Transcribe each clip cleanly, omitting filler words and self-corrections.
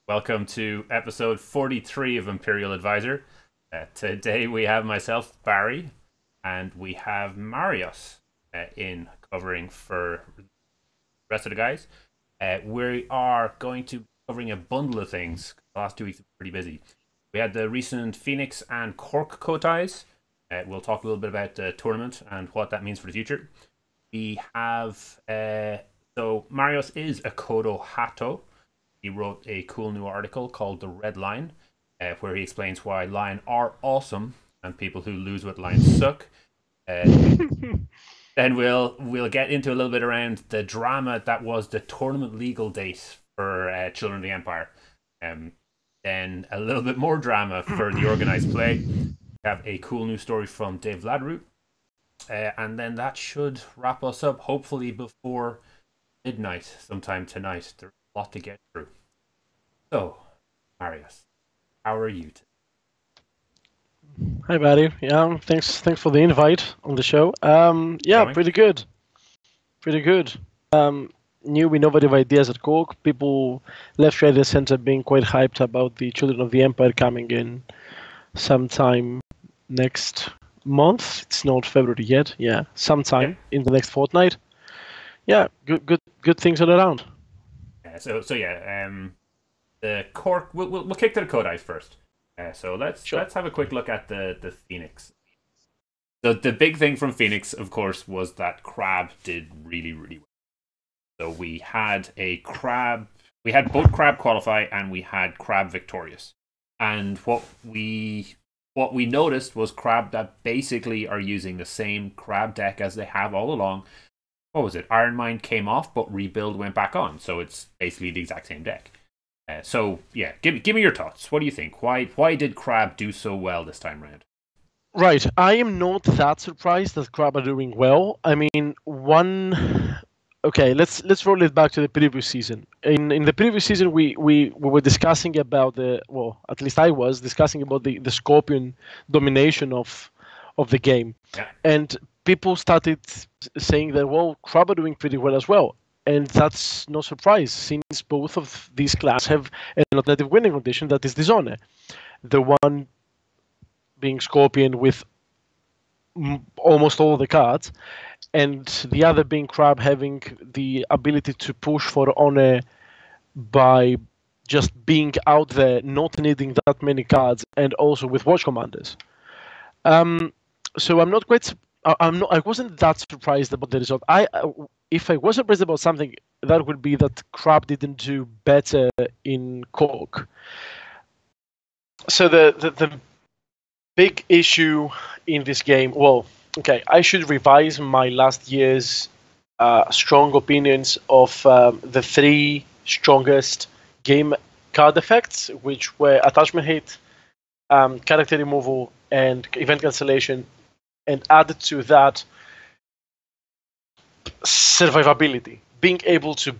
Welcome to episode 43 of Imperial Advisor. Today we have myself, Barry, and we have Marius in covering for the rest of the guys. We are going to be covering a bundle of things. The last 2 weeks have been pretty busy. We had the recent Phoenix and Cork Kotais. We'll talk a little bit about the tournament and what that means for the future. We have... so Marius is Akodo Hato. He wrote a cool new article called The Red Line, where he explains why Lion are awesome and people who lose with Lion suck. Then we'll get into a little bit around the drama that was the tournament legal date for Children of the Empire. Then a little bit more drama for the organized play. We have a cool new story from Dave Ladroot. And then that should wrap us up, hopefully before midnight sometime tonight. There's a lot to get through. So, Marius, how are you today? Hi, Barry. Yeah, thanks for the invite on the show. Pretty good. Pretty good. New innovative ideas at Cork. People left, right, and center being quite hyped about the Children of the Empire coming in sometime next month. It's not February yet. Yeah, sometime in the next fortnight. Yeah, good things all around. The Cork. We'll kick to the Kodais first. Let's have a quick look at the Phoenix. So the big thing from Phoenix, of course, was that Crab did really, really well. So we had both Crab qualify and we had Crab victorious. And what we noticed was Crab that basically are using the same Crab deck as they have all along. What was it? Iron Mine came off, but Rebuild went back on. So it's basically the exact same deck. Give me your thoughts. What do you think? Why did Crab do so well this time round? Right, I am not that surprised that Crab are doing well. I mean, let's roll it back to the previous season. In the previous season, we were discussing about at least I was discussing about the Scorpion domination of the game, and people started saying that Crab are doing pretty well as well. And that's no surprise, since both of these classes have an alternative winning condition that is Dishonor. The one being Scorpion with almost all the cards, and the other being Crab having the ability to push for Honor by just being out there, not needing that many cards, and also with Watch Commanders. So I wasn't that surprised about the result. If I was surprised about something, that would be that Crab didn't do better in Cork. So the big issue in this game, I should revise my last year's strong opinions of the three strongest game card effects, which were attachment hit, character removal, and event cancellation, and added to that survivability, being able to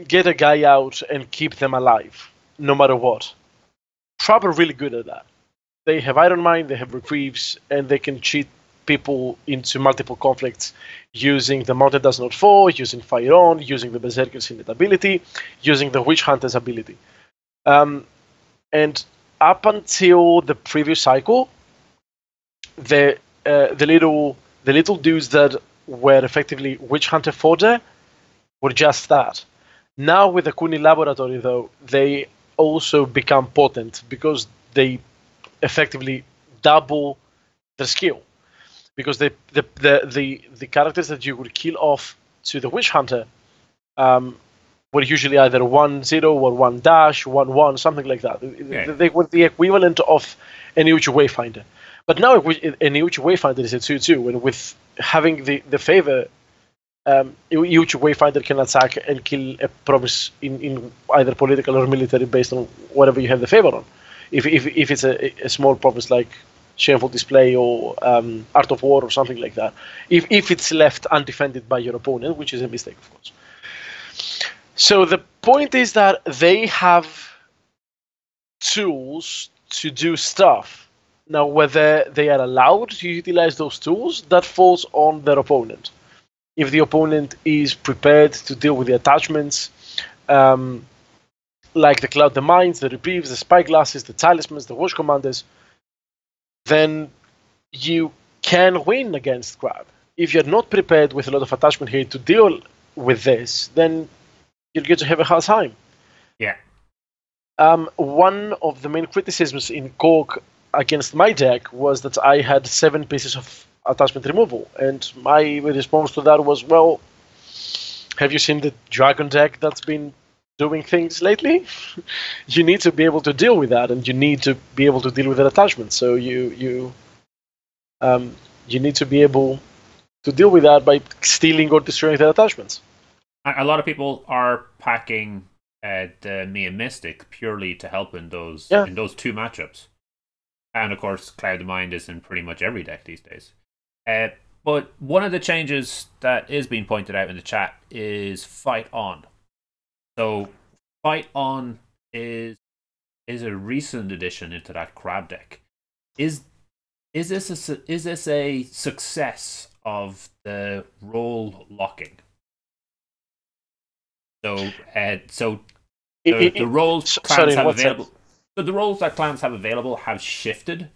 get a guy out and keep them alive, no matter what. Crab are really good at that. They have Iron Mine, they have Retrieves, and they can cheat people into multiple conflicts using the Mountain Does Not Fall, using Fire On, using the Berserker's innate ability, using the Witch Hunter's ability. And up until the previous cycle, the little dudes that were effectively Witch Hunter fodder were just that. Now with the Kuni Laboratory, though, they also become potent because they effectively double their skill. Because the characters that you would kill off to the Witch Hunter were usually either 1-0 or 1-, 1-1, something like that. Yeah. They were the equivalent of an Iuchi Wayfinder. But now an Iuchi Wayfinder is a 2-2, and with having the favor, Iuchi Wayfinder can attack and kill a province in either political or military based on whatever you have the favor on. If it's a small province like Shameful Display or Art of War or something like that, if it's left undefended by your opponent, which is a mistake, of course. So the point is that they have tools to do stuff. Now, whether they are allowed to utilize those tools, that falls on their opponent. If the opponent is prepared to deal with the attachments, like the Cloud the Mines, the Reprieves, the Spyglasses, the Talismans, the Watch Commanders, then you can win against Crab. If you're not prepared with a lot of attachment here to deal with this, then you're going to have a hard time. Yeah. One of the main criticisms in Cork against my deck was that I had 7 pieces of attachment removal, and my response to that was, well, have you seen the Dragon deck that's been doing things lately? You need to be able to deal with that, and you need to be able to deal with that attachment. So you need to be able to deal with that by stealing or destroying their attachments. A lot of people are packing the Mia Mystic purely to help in those 2 matchups. And of course, Cloud the Mind is in pretty much every deck these days. But one of the changes that is being pointed out in the chat is Fight On. So Fight On is a recent addition into that Crab deck. Is this a success of the role locking? So the roles clans have available. So the roles that clans have available have shifted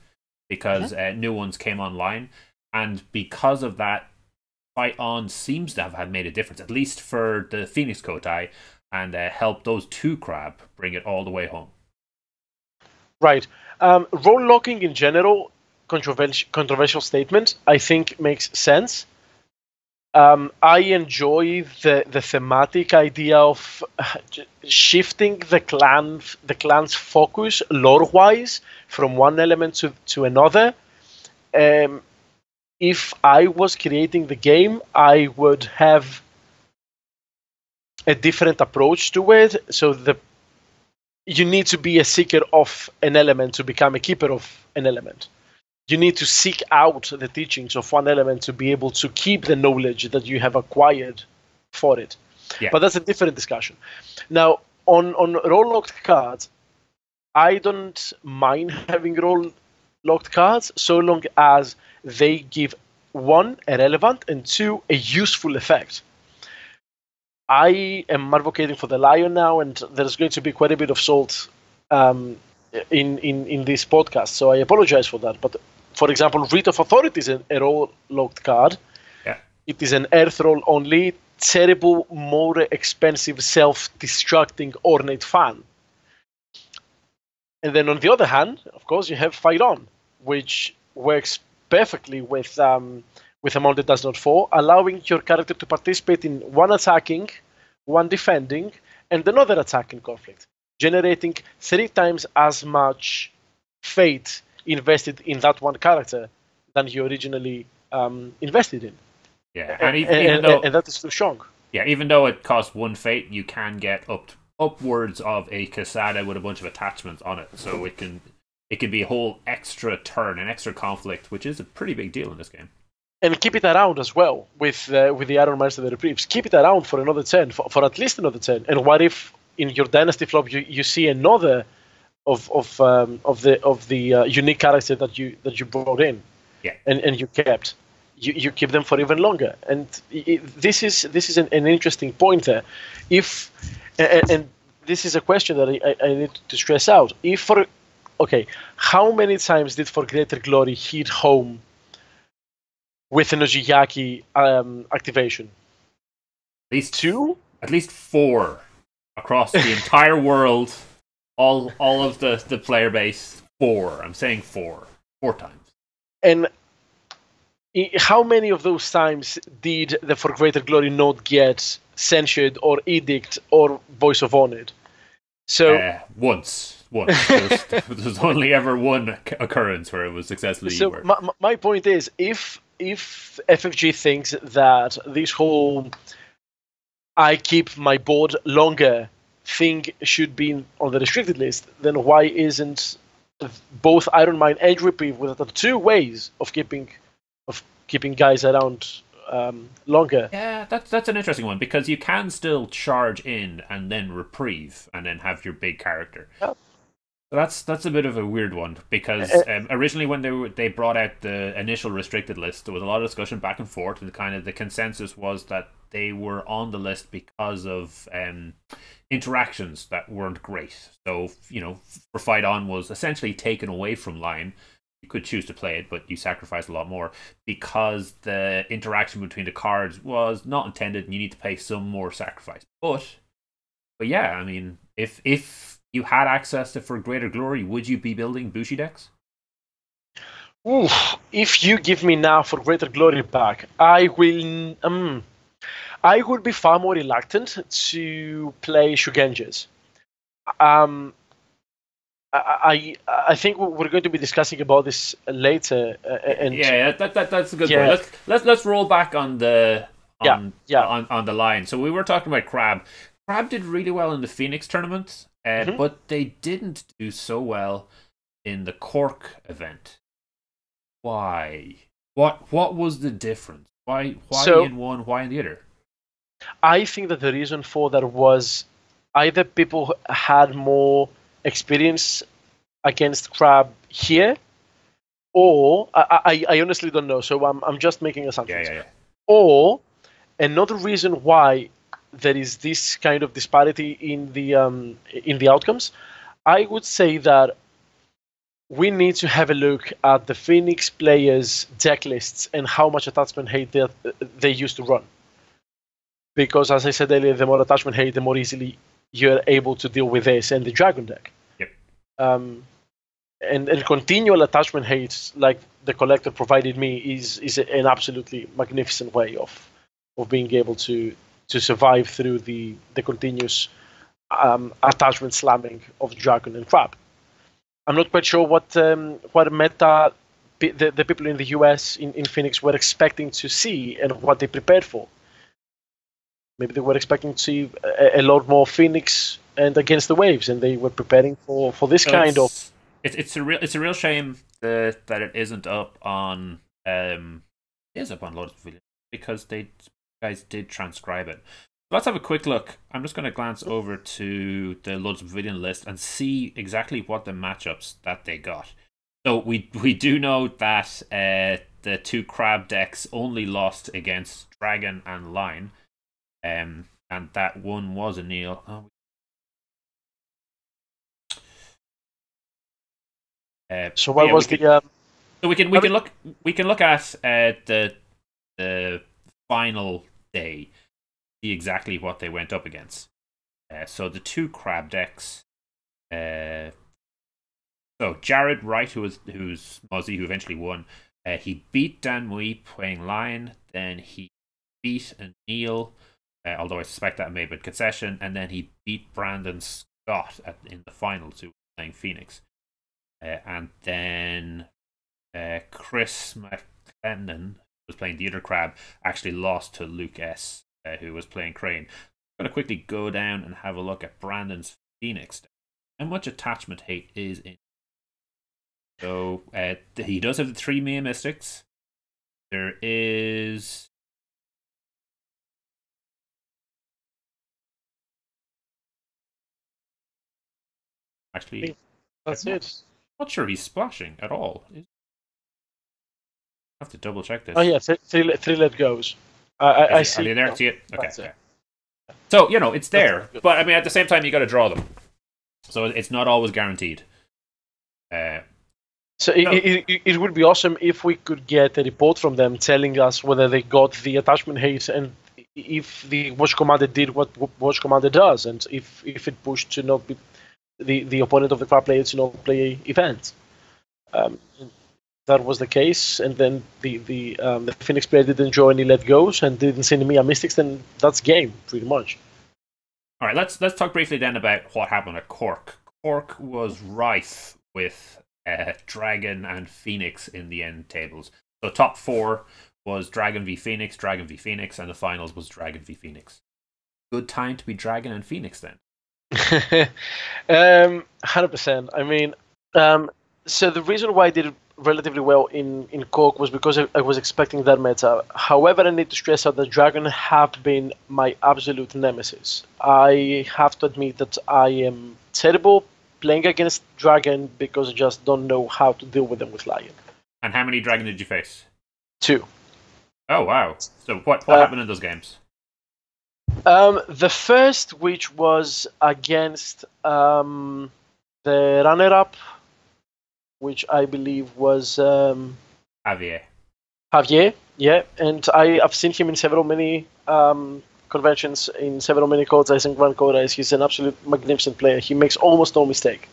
because new ones came online, and because of that, Fight On seems to have made a difference, at least for the Phoenix Kotai, and helped those 2 Crab bring it all the way home. Right. Role locking in general, controversial statement, I think makes sense. I enjoy the thematic idea of shifting the clan's focus lore-wise from one element to another. If I was creating the game, I would have a different approach to it. So you need to be a seeker of an element to become a keeper of an element. You need to seek out the teachings of one element to be able to keep the knowledge that you have acquired for it. Yeah. But that's a different discussion. Now, on role-locked cards, I don't mind having role-locked cards so long as they give, 1, a relevant, and 2, a useful effect. I am advocating for the Lion now, and there's going to be quite a bit of salt in this podcast, so I apologize for that. But for example, Writ of Authority is a role-locked card. Yeah. It is an earth roll only, terrible, more expensive, self-destructing ornate fan. And then on the other hand, of course, you have Fight On, which works perfectly with a mod that does not fall, allowing your character to participate in 1 attacking, 1 defending, and another attacking conflict, generating 3 times as much fate invested in that one character than you originally invested in. Yeah, and that is too strong. Yeah, even though it costs 1 fate, you can get upwards of a Casada with a bunch of attachments on it, so it can be a whole extra turn, an extra conflict, which is a pretty big deal in this game. And keep it around as well with the Iron Mines and the Reprieves. Keep it around for another turn, for at least another turn. And what if in your Dynasty flop you see another of the unique character that you brought in, and you kept, you keep them for even longer. And this is an interesting point there. And this is a question that I need to stress out. How many times did For Greater Glory hit home with an Ojiyaki activation? At least 2? At least 4 across the entire world. All of the player base. 4. I'm saying 4 times. And how many of those times did the For Greater Glory not get censured or edict or Voice of Honored? So once. There's only ever 1 occurrence where it was successfully. So my point is, if FFG thinks that this whole I keep my board longer thing should be on the restricted list, then why isn't both Iron Mine and Reprieve, with the 2 ways of keeping guys around longer? Yeah, that's an interesting one, because you can still charge in and then Reprieve and then have your big character. Yeah. So that's a bit of a weird one, because originally when they brought out the initial restricted list, there was a lot of discussion back and forth, and kind of the consensus was that they were on the list because of interactions that weren't great. So, for Fight On was essentially taken away from Lion. You could choose to play it, but you sacrificed a lot more because the interaction between the cards was not intended, and you need to pay some more sacrifice. But yeah, I mean, if you had access to For Greater Glory, would you be building Bushi decks? Oof, if you give me now For Greater Glory back, I will be far more reluctant to play Shugenjas. I think we're going to be discussing about this later. That's a good point. Let's roll back on the on the line. So we were talking about Crab. Crab did really well in the Phoenix tournament, but they didn't do so well in the Cork event. Why? What was the difference? Why in one? Why in the other? I think that the reason for that was either people had more experience against Crab here, or I honestly don't know. So I'm just making assumptions. Yeah. Or another reason why there is this kind of disparity in the outcomes, I would say that we need to have a look at the Phoenix players' deck lists and how much attachment hate they used to run. Because, as I said earlier, the more attachment hate, the more easily you're able to deal with this and the Dragon deck. Yep. And continual attachment hate, like the Collector provided me, is an absolutely magnificent way of being able to survive through the continuous attachment slamming of Dragon and Crab. I'm not quite sure what meta the people in the US in Phoenix were expecting to see and what they prepared for. Maybe they were expecting to see a lot more Phoenix and Against the Waves, and they were preparing for this kind of. It's a real shame that it isn't up on Lords of Pavilion, because guys did transcribe it. Let's have a quick look. I'm just going to glance over to the Lords of Pavilion list and see exactly what the matchups that they got. So we do know that the two Crab decks only lost against Dragon and Lion, and that one was a Neil. So what was the? So we can look at the final day. See exactly what they went up against. So the two Crab decks. So Jared Wright, who's Muzzy, who eventually won. He beat Dan Mui playing Lion. Then he beat Neil, although I suspect that may have been concession. And then he beat Brandon Scott in the finals, who was playing Phoenix. And then Chris McLennan, who was playing the other Crab, actually lost to Luke S., who was playing Crane. I'm going to quickly go down and have a look at Brandon's Phoenix deck. How much attachment hate is in? So he does have the 3 Mia Mystics. There is... Actually, that's it. I'm not sure he's splashing at all. I have to double check this. Oh yeah, three let goes. I see. Are they there? See it? Okay. So, it's there. But, I mean, at the same time, you got to draw them. So it's not always guaranteed. It would be awesome if we could get a report from them telling us whether they got the attachment hate and if the Watch Commander did what Watch Commander does, and if it pushed to not be the opponent of the Crab player to not play event. That was the case, and then the Phoenix player didn't draw any let goes and didn't send me a Mystics, then that's game, pretty much. All right, let's talk briefly then about what happened at Cork. Cork was rife with Dragon and Phoenix in the end tables. So top 4 was Dragon v Phoenix, and the finals was Dragon v Phoenix. Good time to be Dragon and Phoenix then. 100%. I mean, so the reason why I did relatively well in Cork was because I was expecting that meta. However, I need to stress out that Dragon have been my absolute nemesis. I have to admit that I am terrible playing against Dragon because I just don't know how to deal with them with Lion. And how many Dragon did you face? 2. Oh, wow. So what happened in those games? The first, which was against the runner-up, which I believe was Javier. Javier, yeah, and I've seen him in several many conventions, in several many codes. I think Grand Codes. He's an absolute magnificent player. He makes almost no mistake.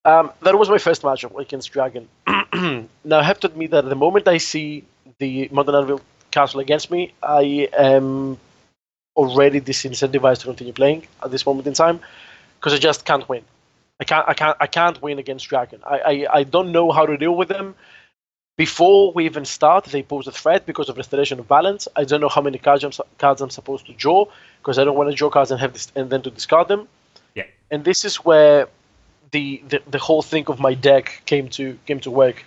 That was my first matchup against Dragon. Now I have to admit that the moment I see the Modern Anvil Castle against me, I am already disincentivized to continue playing at this moment in time because I just can't win. I can't win against Dragon. I don't know how to deal with them. Before we even start, they pose a threat because of restoration of balance. I don't know how many cards I'm supposed to draw because I don't want to draw cards and have this and then to discard them. Yeah. And this is where the whole thing of my deck came to work.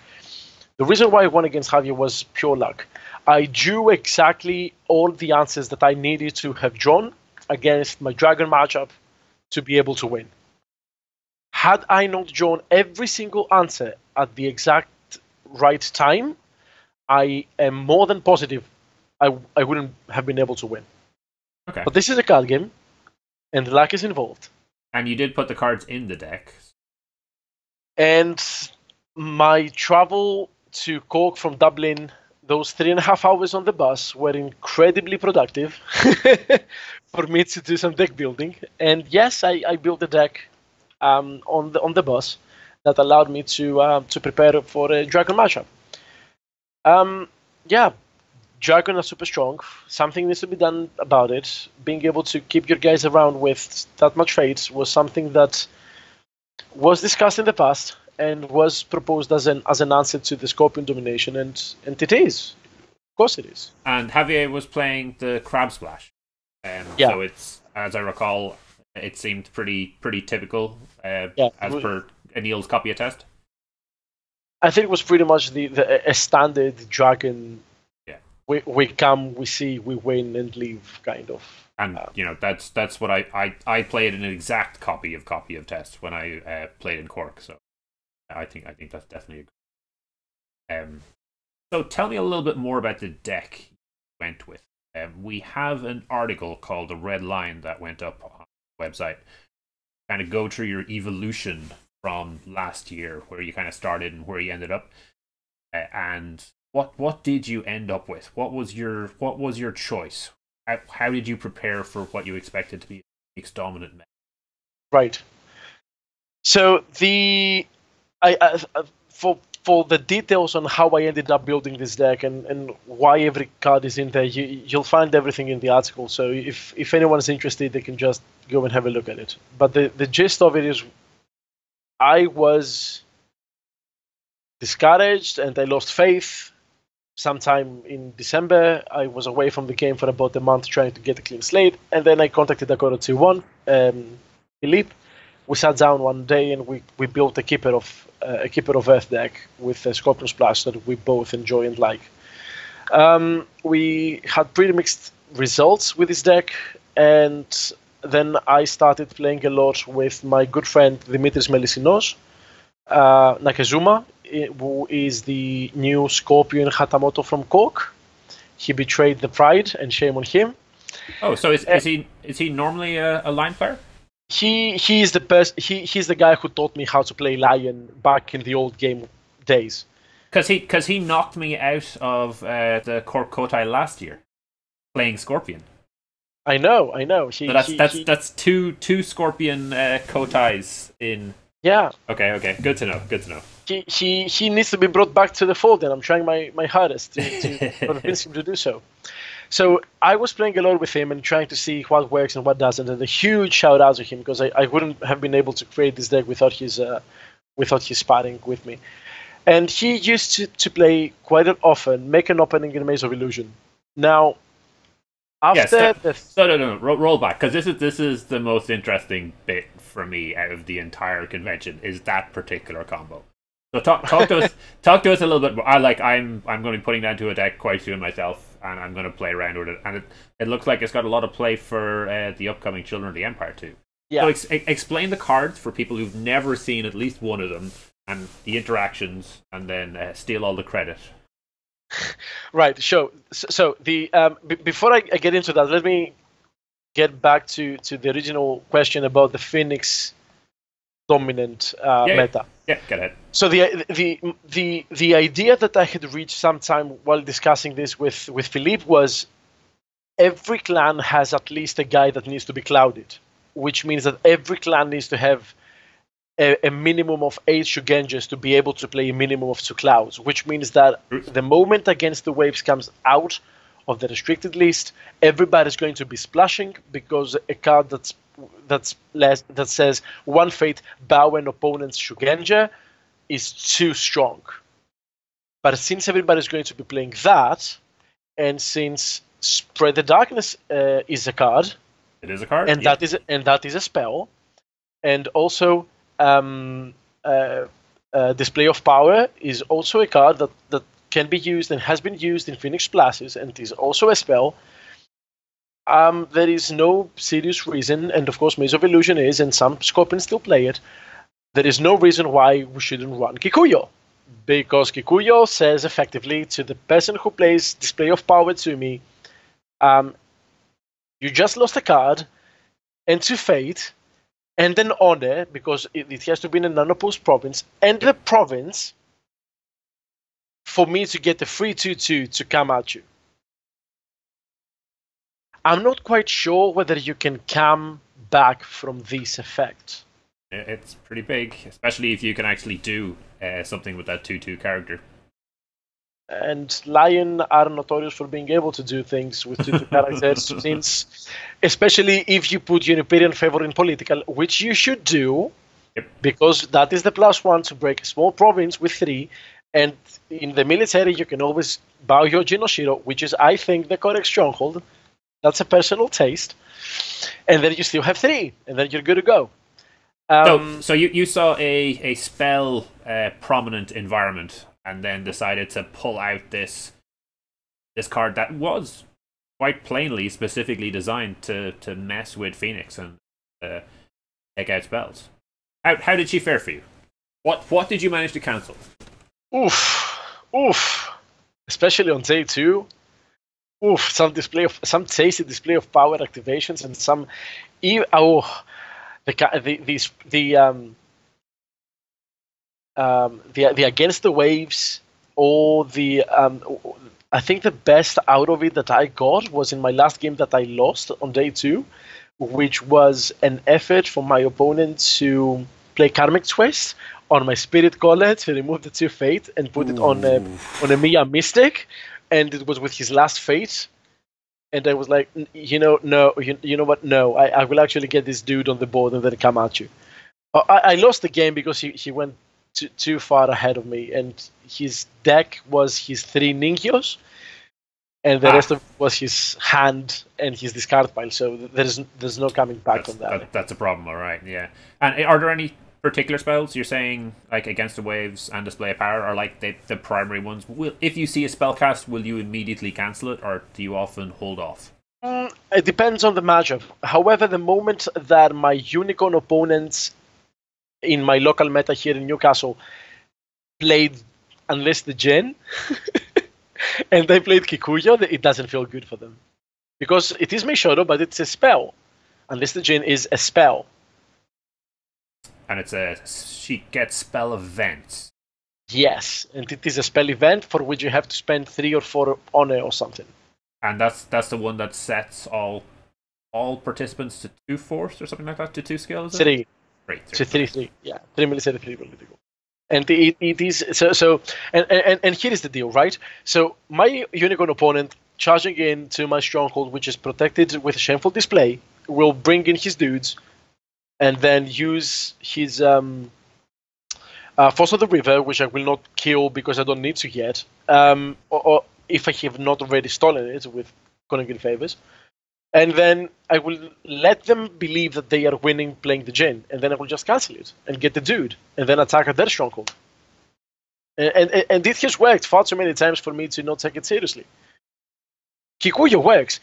The reason why I won against Javier was pure luck. I drew exactly all the answers that I needed to have drawn against my Dragon matchup to be able to win. Had I not drawn every single answer at the exact right time, I am more than positive I wouldn't have been able to win. Okay. But this is a card game, and luck is involved. And you did put the cards in the deck. And my travel to Cork from Dublin, those 3.5 hours on the bus were incredibly productive for me to do some deck building. And yes, I built a deck on the bus that allowed me to prepare for a Dragon matchup. Yeah, Dragon are super strong. Something needs to be done about it. Being able to keep your guys around with that much faith was something that was discussed in the past and was proposed as an answer to the Scorpion domination, and it is. Of course it is. And Javier was playing the Crab Splash. Yeah. So it's, as I recall, it seemed pretty typical as per Anil's copy of test. I think it was pretty much a standard Dragon. Yeah. We come, we see, we win, and leave kind of. And that's what I played an exact copy of test when I played in Cork. So I think that's definitely a good. So tell me a little bit more about the deck you went with. We have an article called The Red Line that went up on the website. Kind of go through your evolution from last year, where you kind of started and where you ended up, and what did you end up with? What was your choice? How did you prepare for what you expected to be Nick's dominant meta? Right. So for the details on how I ended up building this deck and why every card is in there, you'll find everything in the article. So if anyone's interested, they can just go and have a look at it. But the gist of it is, I was discouraged and I lost faith. Sometime in December, I was away from the game for about a month trying to get a clean slate, and then I contacted Akodo 2-1, Philippe. We sat down one day and we built a Keeper of Earth deck with a Scorpion Splash that we both enjoy and like. We had pretty mixed results with this deck, and then I started playing a lot with my good friend Dimitris Melisinos, Nakazuma, who is the new Scorpion Hatamoto from Cork. He betrayed the pride, and shame on him. Oh, so is he normally a line player? He's the guy who taught me how to play Lion back in the old game days. Because he knocked me out of the Cork Kotai last year, playing Scorpion. I know. That's two Scorpion Kotais in. Yeah. Okay. Good to know. He needs to be brought back to the fold, and I'm trying my hardest to convince him to do so. So I was playing a lot with him and trying to see what works and what doesn't. And a huge shout out to him, because I wouldn't have been able to create this deck without his sparring with me. And he used to play quite often, make an opening in Maze of Illusion. Now, after no, roll back, because this is the most interesting bit for me out of the entire convention, is that particular combo. So talk to us a little bit more. I'm going to be putting that into a deck quite soon myself, and I'm going to play around with it. And it looks like it's got a lot of play for the upcoming Children of the Empire too. Yeah. So explain the cards for people who've never seen at least one of them, and the interactions, and then steal all the credit. Right. So the before I get into that, let me get back to the original question about the Phoenix dominant meta. Yeah, get ahead. So the idea that I had reached sometime while discussing this with Philippe was every clan has at least a guy that needs to be clouded, which means that every clan needs to have a minimum of 8 Shugenjas to be able to play a minimum of 2 clouds, which means that the moment Against the Waves comes out of the restricted list, everybody's going to be splashing because a card that says one fate bow an opponent's Shugenja is too strong. But since everybody's going to be playing that, and since Spread the Darkness is a card, it is a card, and that is a spell, and also Display of Power is also a card that can be used and has been used in Phoenix Splashes and is also a spell. There is no serious reason, and of course Maze of Illusion is, and some Scorpions still play it. There is no reason why we shouldn't run Kikuyo, because Kikuyo says effectively to the person who plays Display of Power to me, you just lost a card, and to Fate, and then Honor, because it has to be in a non-opposed province, and the province, for me to get the free 2/2 to come at you. I'm not quite sure whether you can come back from this effect. It's pretty big, especially if you can actually do something with that 2/2 character. And Lion are notorious for being able to do things with 2/2 characters, since, especially if you put Unimperial Favor in political, which you should do, because that is the +1 to break a small province with 3, and in the military you can always bow your Jinoshiro, which is, I think, the correct stronghold. That's a personal taste. And then you still have 3, and then you're good to go. So you saw a spell prominent environment, and then decided to pull out this card that was quite plainly specifically designed to mess with Phoenix and take out spells. How did she fare for you? What did you manage to cancel? Oof. Especially on day 2. Some tasty display of power activations and some the Against the Waves, or I think the best out of it that I got was in my last game that I lost on day 2, which was an effort for my opponent to play Karmic Twist on my Spirit Caller to remove the 2 Fate and put it on a Mia Mystic, and it was with his last Fate. And I was like, you know what? No, I will actually get this dude on the board and then come at you. I lost the game because he went too far ahead of me, and his deck was his 3 Ningyos, and the rest of it was his hand and his discard pile. So there's no coming back on that. That's a problem, all right. Yeah. And are there any particular spells you're saying, like Against the Waves and Display of Power, are like the primary ones? If you see a spell cast, will you immediately cancel it, or do you often hold off? It depends on the matchup. However, the moment that my unicorn opponents in my local meta here in Newcastle played Unless the Gen and they played Kikuyo, it doesn't feel good for them, because it is Meishodo, but it's a spell. Unless the Gen is a spell. And she gets spell events. Yes, and it is a spell event for which you have to spend 3 or 4 honor or something. And that's the one that sets all participants to 2 force or something like that, to 2 skill, is it? 3. To 3. Yeah, 3 military, 3 political. And it is so. And here is the deal, right? So my unicorn opponent charging in to my stronghold, which is protected with a Shameful Display, will bring in his dudes, and then use his Force of the River, which I will not kill because I don't need to yet, or if I have not already stolen it with Coningin Favors. And then I will let them believe that they are winning playing the Jin, and then I will just cancel it and get the dude, and then attack at their stronghold. And it has worked far too many times for me to not take it seriously. Kikuyo works.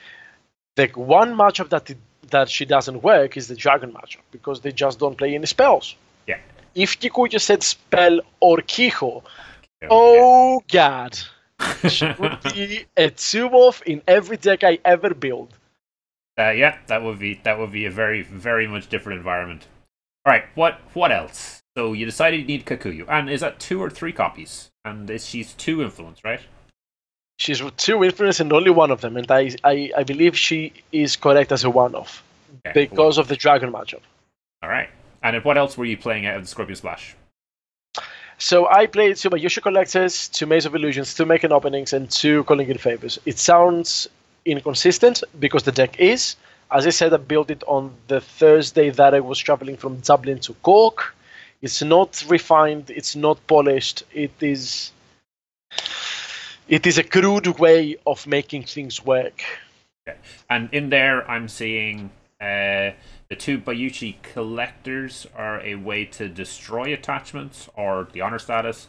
The one matchup that she doesn't work is the Dragon matchup, because they just don't play any spells. Yeah. If Kikuyo said spell or Kiho, oh god, she would be a 2-off in every deck I ever build. Yeah, that would be a very, very much different environment. All right, what else? So you decided you need Kikuyu, and is that 2 or 3 copies? And she's 2 influence, right? She's 2 influence and only one of them, and I believe she is correct as a one-off because of the dragon matchup. All right, and what else were you playing out of the Scorpion Splash? So I played 2 Bayushi Collectors, 2 Maze of Illusions, 2 Making Openings, and 2 Calling in Favors. It sounds inconsistent because the deck is. As I said, I built it on the Thursday that I was traveling from Dublin to Cork. It's not refined, it's not polished, it is a crude way of making things work. Okay. And in there, I'm seeing the 2 Bayushi Collectors are a way to destroy attachments or the honor status,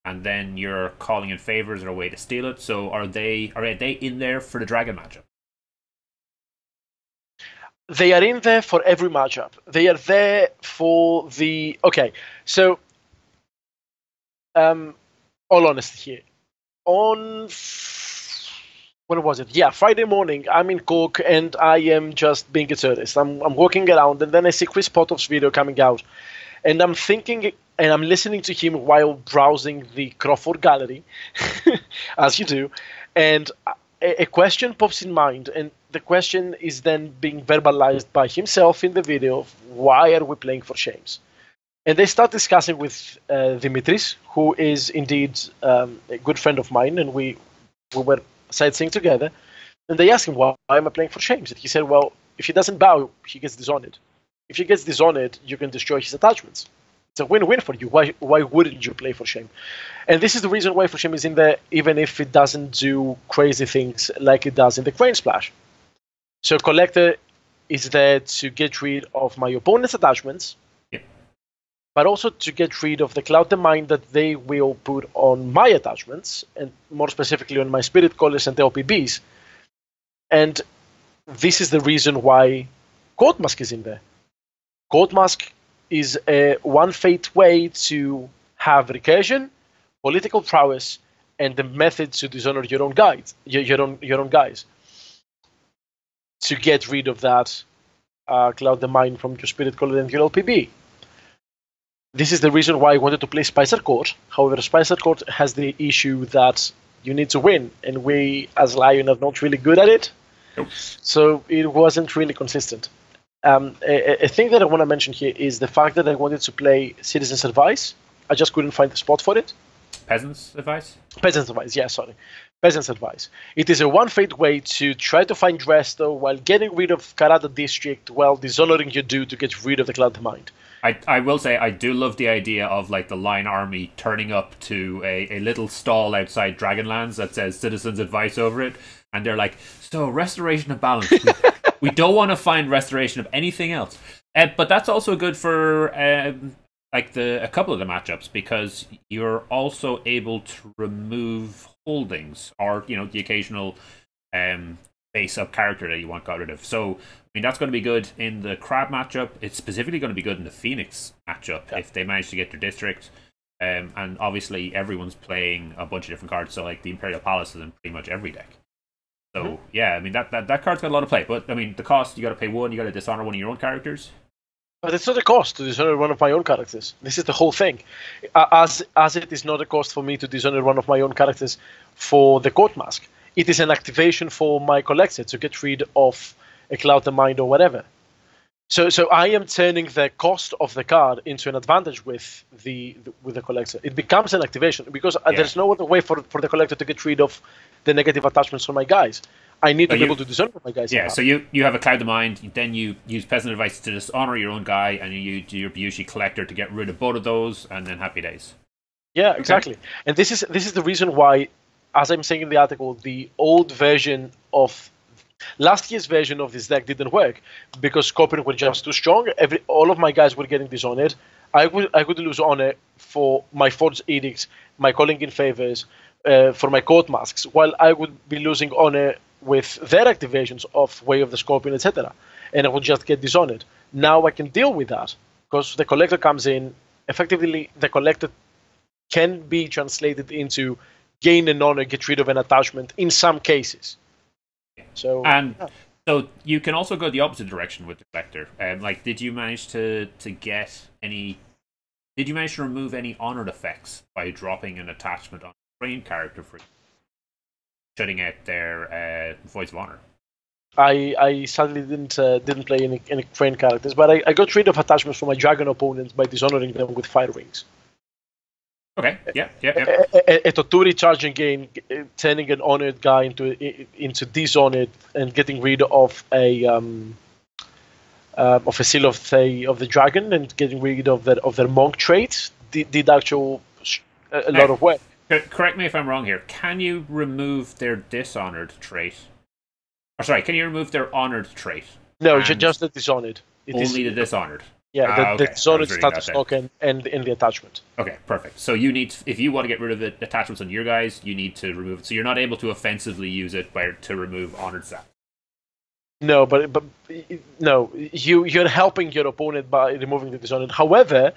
and then your Calling in Favors are a way to steal it. So are they in there for the dragon matchup? They are in there for every matchup. They are there for the... Okay, so... all honesty here. When was it? Yeah, Friday morning, I'm in Cork, and I am just being a tourist. I'm walking around, and then I see Chris Potter's video coming out. And I'm thinking, and I'm listening to him while browsing the Crawford gallery, as you do. And a question pops in mind, and the question is then being verbalized by himself in the video of why are we playing for shames? And they start discussing with Dimitris, who is indeed a good friend of mine, and we were sightseeing together. And they ask him, why am I playing for shames? And he said, well, if he doesn't bow, he gets dishonored. If he gets dishonored, you can destroy his attachments. It's a win-win for you. Why wouldn't you play for shame? And this is the reason why for shame is in there, even if it doesn't do crazy things like it does in the Crane Splash. So Collector is there to get rid of my opponent's attachments, but also to get rid of the Cloud the Mind that they will put on my attachments, and more specifically on my Spirit Callers and LPBs. And this is the reason why Court Mask is in there. Court Mask is a one-fate way to have recursion, political prowess, and the method to dishonor your own guys, your own guys. To get rid of that Cloud the Mind from your Spirit Caller and your LPB. This is the reason why I wanted to play Spicer Court. However, Spicer Court has the issue that you need to win, and we, as Lion, are not really good at it. Nope. So it wasn't really consistent. A thing that I want to mention here is the fact that I wanted to play Citizen's Advice. I just couldn't find the spot for it. Peasant's Advice? Peasant's Advice, yeah, sorry. Peasant's Advice. It is a one-fate way to try to find Resto while getting rid of Karada District while dishonoring your dude to get rid of the Cloud of Mind. I will say I do love the idea of like the Lion Army turning up to a little stall outside Dragonlands that says Citizen's Advice over it, and they're like, so restoration of balance. We don't want to find restoration of anything else. But that's also good for like a couple of the matchups, because you're also able to remove holdings or the occasional base up character that you want got rid of. So I mean that's going to be good in the Crab matchup. It's specifically going to be good in the Phoenix matchup if they manage to get their district. And obviously everyone's playing a bunch of different cards, so like the Imperial Palace is in pretty much every deck. So yeah, I mean that card's got a lot of play. But I mean the cost, you got to pay one, you got to dishonor one of your own characters. But it's not a cost to dishonor one of my own characters. This is the whole thing. As it is not a cost for me to dishonor one of my own characters for the Court Mask. It is an activation for my collector to get rid of a Cloud the Mind or whatever. So I am turning the cost of the card into an advantage with the collector. It becomes an activation because there's no other way for the collector to get rid of the negative attachments for my guys. I need to be able to dishonor my guys. Yeah, so you have a Cloud of Mind, then you use Peasant Advice to dishonor your own guy, and you do your Bayushi Collector to get rid of both of those, and then happy days. Yeah, exactly. And this is the reason why, as I'm saying in the article, the old version of last year's version of this deck didn't work because Scorpion were just too strong. All of my guys were getting dishonored. I would lose honor for my Forged Edicts, my Calling in Favors, for my Court Masks, while I would be losing honor with their activations of Way of the Scorpion, etc. And I would just get dishonored. Now I can deal with that because the Collector comes in. Effectively, the Collector can be translated into gain an honor, get rid of an attachment in some cases. So So you can also go the opposite direction with the collector. Like, did you manage to get any? Did you manage to remove any honored effects by dropping an attachment on a trained character for shutting out their voice of honor? I sadly didn't play any trained characters, but I got rid of attachments for my dragon opponents by dishonoring them with fire rings. Okay. Yeah. A Toturi charging game, turning an honored guy into dishonored and getting rid of a seal of the dragon and getting rid of their monk trait did actual a lot of work. Correct me if I'm wrong here. Can you remove their dishonored trait? Or sorry, can you remove their honored trait? No, just the dishonored. Only the dishonored. Yeah, the dishonored status token and the attachment. Okay, perfect. So you need, if you want to get rid of the attachments on your guys, you need to remove it. So you're not able to offensively use it to remove honored stats. No, but no, you're helping your opponent by removing the dishonored. However,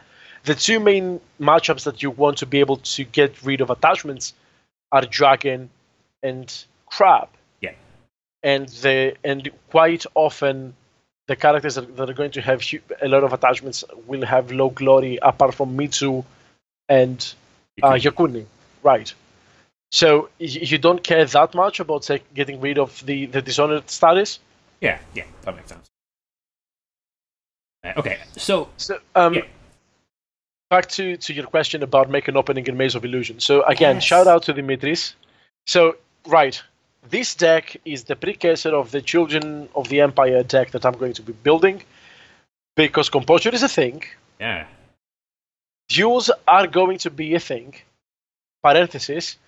the two main matchups that you want to be able to get rid of attachments are dragon and crab. Yeah. And quite often the characters that are going to have a lot of attachments will have low glory, apart from Mitsu and Yakuni. Right. So you don't care that much about getting rid of the dishonored status? Yeah, that makes sense. Okay, so back to your question about make an opening in Maze of Illusion. So again, shout out to Dimitris. So, right. This deck is the precursor of the Children of the Empire deck that I'm going to be building, because composure is a thing. Yeah. Duels are going to be a thing. Parenthesis.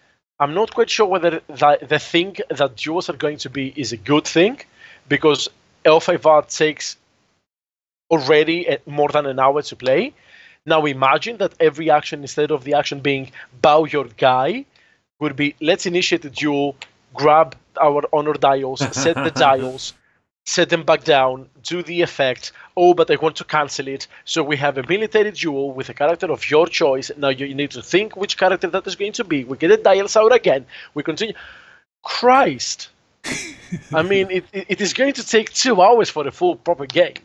I'm not quite sure whether the thing that duels are going to be is a good thing, because L5R takes already more than an hour to play. Now imagine that every action, instead of the action being bow your guy, would be let's initiate a duel, grab our honor dials, set the dials, set them back down, do the effect. Oh, but I want to cancel it. So we have a military duel with a character of your choice. Now you need to think which character that is going to be. We get the dials out again. We continue. Christ. I mean, it is going to take 2 hours for a full proper game.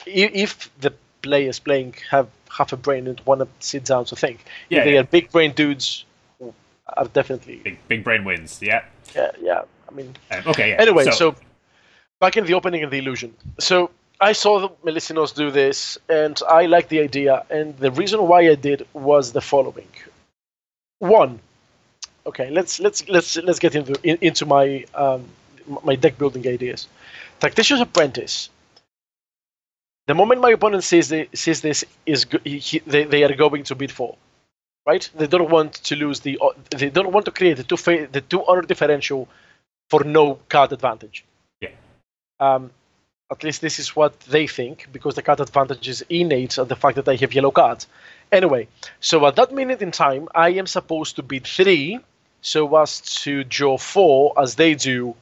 If the players playing have half a brain and want to sit down to think. Yeah, they are big brain dudes who are definitely... Big brain wins, yeah. Yeah. I mean... okay, yeah. Anyway, so back in the opening of the illusion. So I saw the Melicinos do this, and I liked the idea, and the reason why I did was the following. One, okay, let's get into my my deck building ideas. Tactician's Apprentice. The moment my opponent sees this, they are going to bid 4, right? They don't want to lose they don't want to create the two honor differential for no card advantage. Yeah. At least this is what they think, because the card advantage is innate at the fact that I have yellow cards. Anyway, so at that minute in time, I am supposed to bid 3, so as to draw 4 as they do,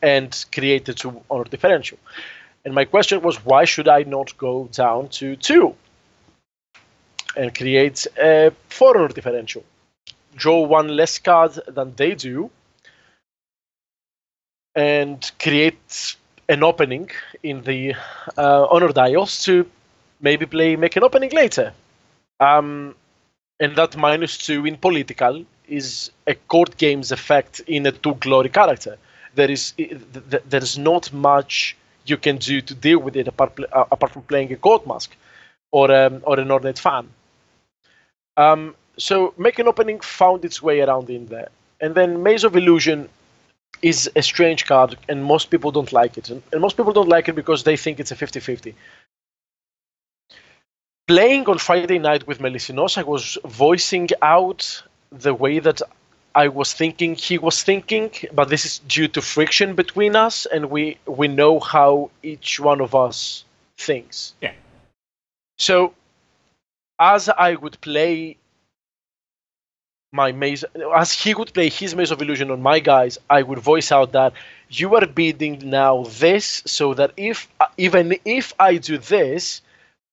and create the 2 honor differential. And my question was, why should I not go down to 2 and create a 4 honor differential? Draw 1 less card than they do, and create an opening in the honor dials to maybe make an opening later. And that -2 in political is a court games effect in a 2 glory character. There is not much you can do to deal with it apart from playing a court mask or an ornate fan. So make an opening found its way around in there. And then Maze of Illusion is a strange card, and most people don't like it. And most people don't like it because they think it's a 50-50. Playing on Friday night with Melicinos, I was voicing out the way that I was thinking he was thinking, but this is due to friction between us, and we know how each one of us thinks. Yeah. So, as I would play my maze, as he would play his Maze of Illusion on my guys, I would voice out that you are bidding now this, so that even if I do this,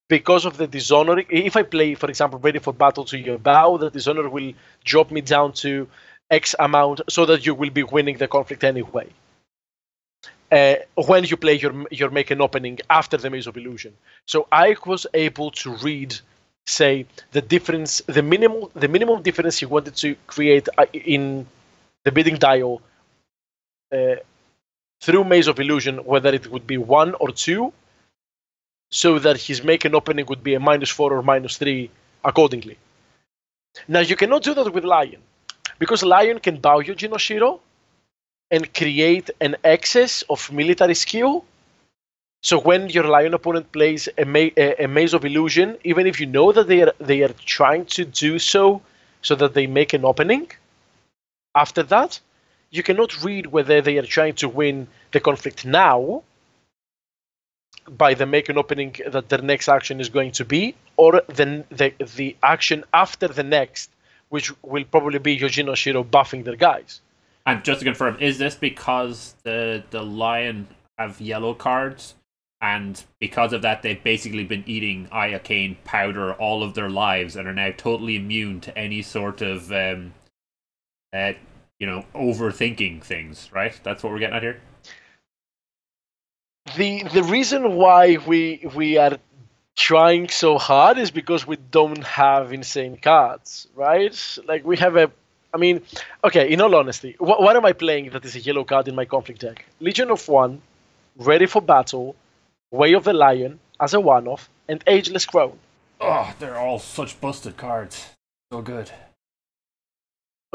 because of the dishonoring, if I play, for example, Ready for Battle to your bow, the dishonor will drop me down to X amount, so that you will be winning the conflict anyway. when you play your make an opening after the Maze of Illusion. So I was able to read, say, the difference, the minimum difference he wanted to create in the bidding dial through Maze of Illusion, whether it would be 1 or 2, so that his make an opening would be a -4 or -3 accordingly. Now you cannot do that with Lion, because Lion can bow Yujin Oshiro and create an excess of military skill. So when your Lion opponent plays a Maze of Illusion, even if you know that they are trying to do so that they make an opening, after that, you cannot read whether they are trying to win the conflict now by the make an opening that their next action is going to be, or the action after the next, which will probably be Yujin Oshiro buffing their guys. And just to confirm, is this because the Lion have yellow cards, and because of that they've basically been eating Iocane powder all of their lives and are now totally immune to any sort of overthinking things, right? That's what we're getting at here. The reason why we are trying so hard is because we don't have insane cards, right? Like we have in all honesty, what am I playing that is a yellow card in my conflict deck? Legion of One, Ready for Battle, Way of the Lion as a one-off, and Ageless Crone. Oh, they're all such busted cards. So good.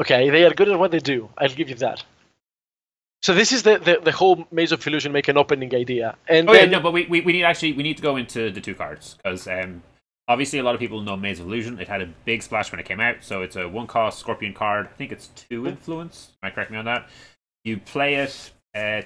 Okay, they are good at what they do. I'll give you that. So this is the whole Maze of Illusion make an opening idea. And but we need to go into the two cards, because obviously a lot of people know Maze of Illusion. It had a big splash when it came out, so it's a 1-cost Scorpion card. I think it's 2 influence. Am I correct me on that? You play it,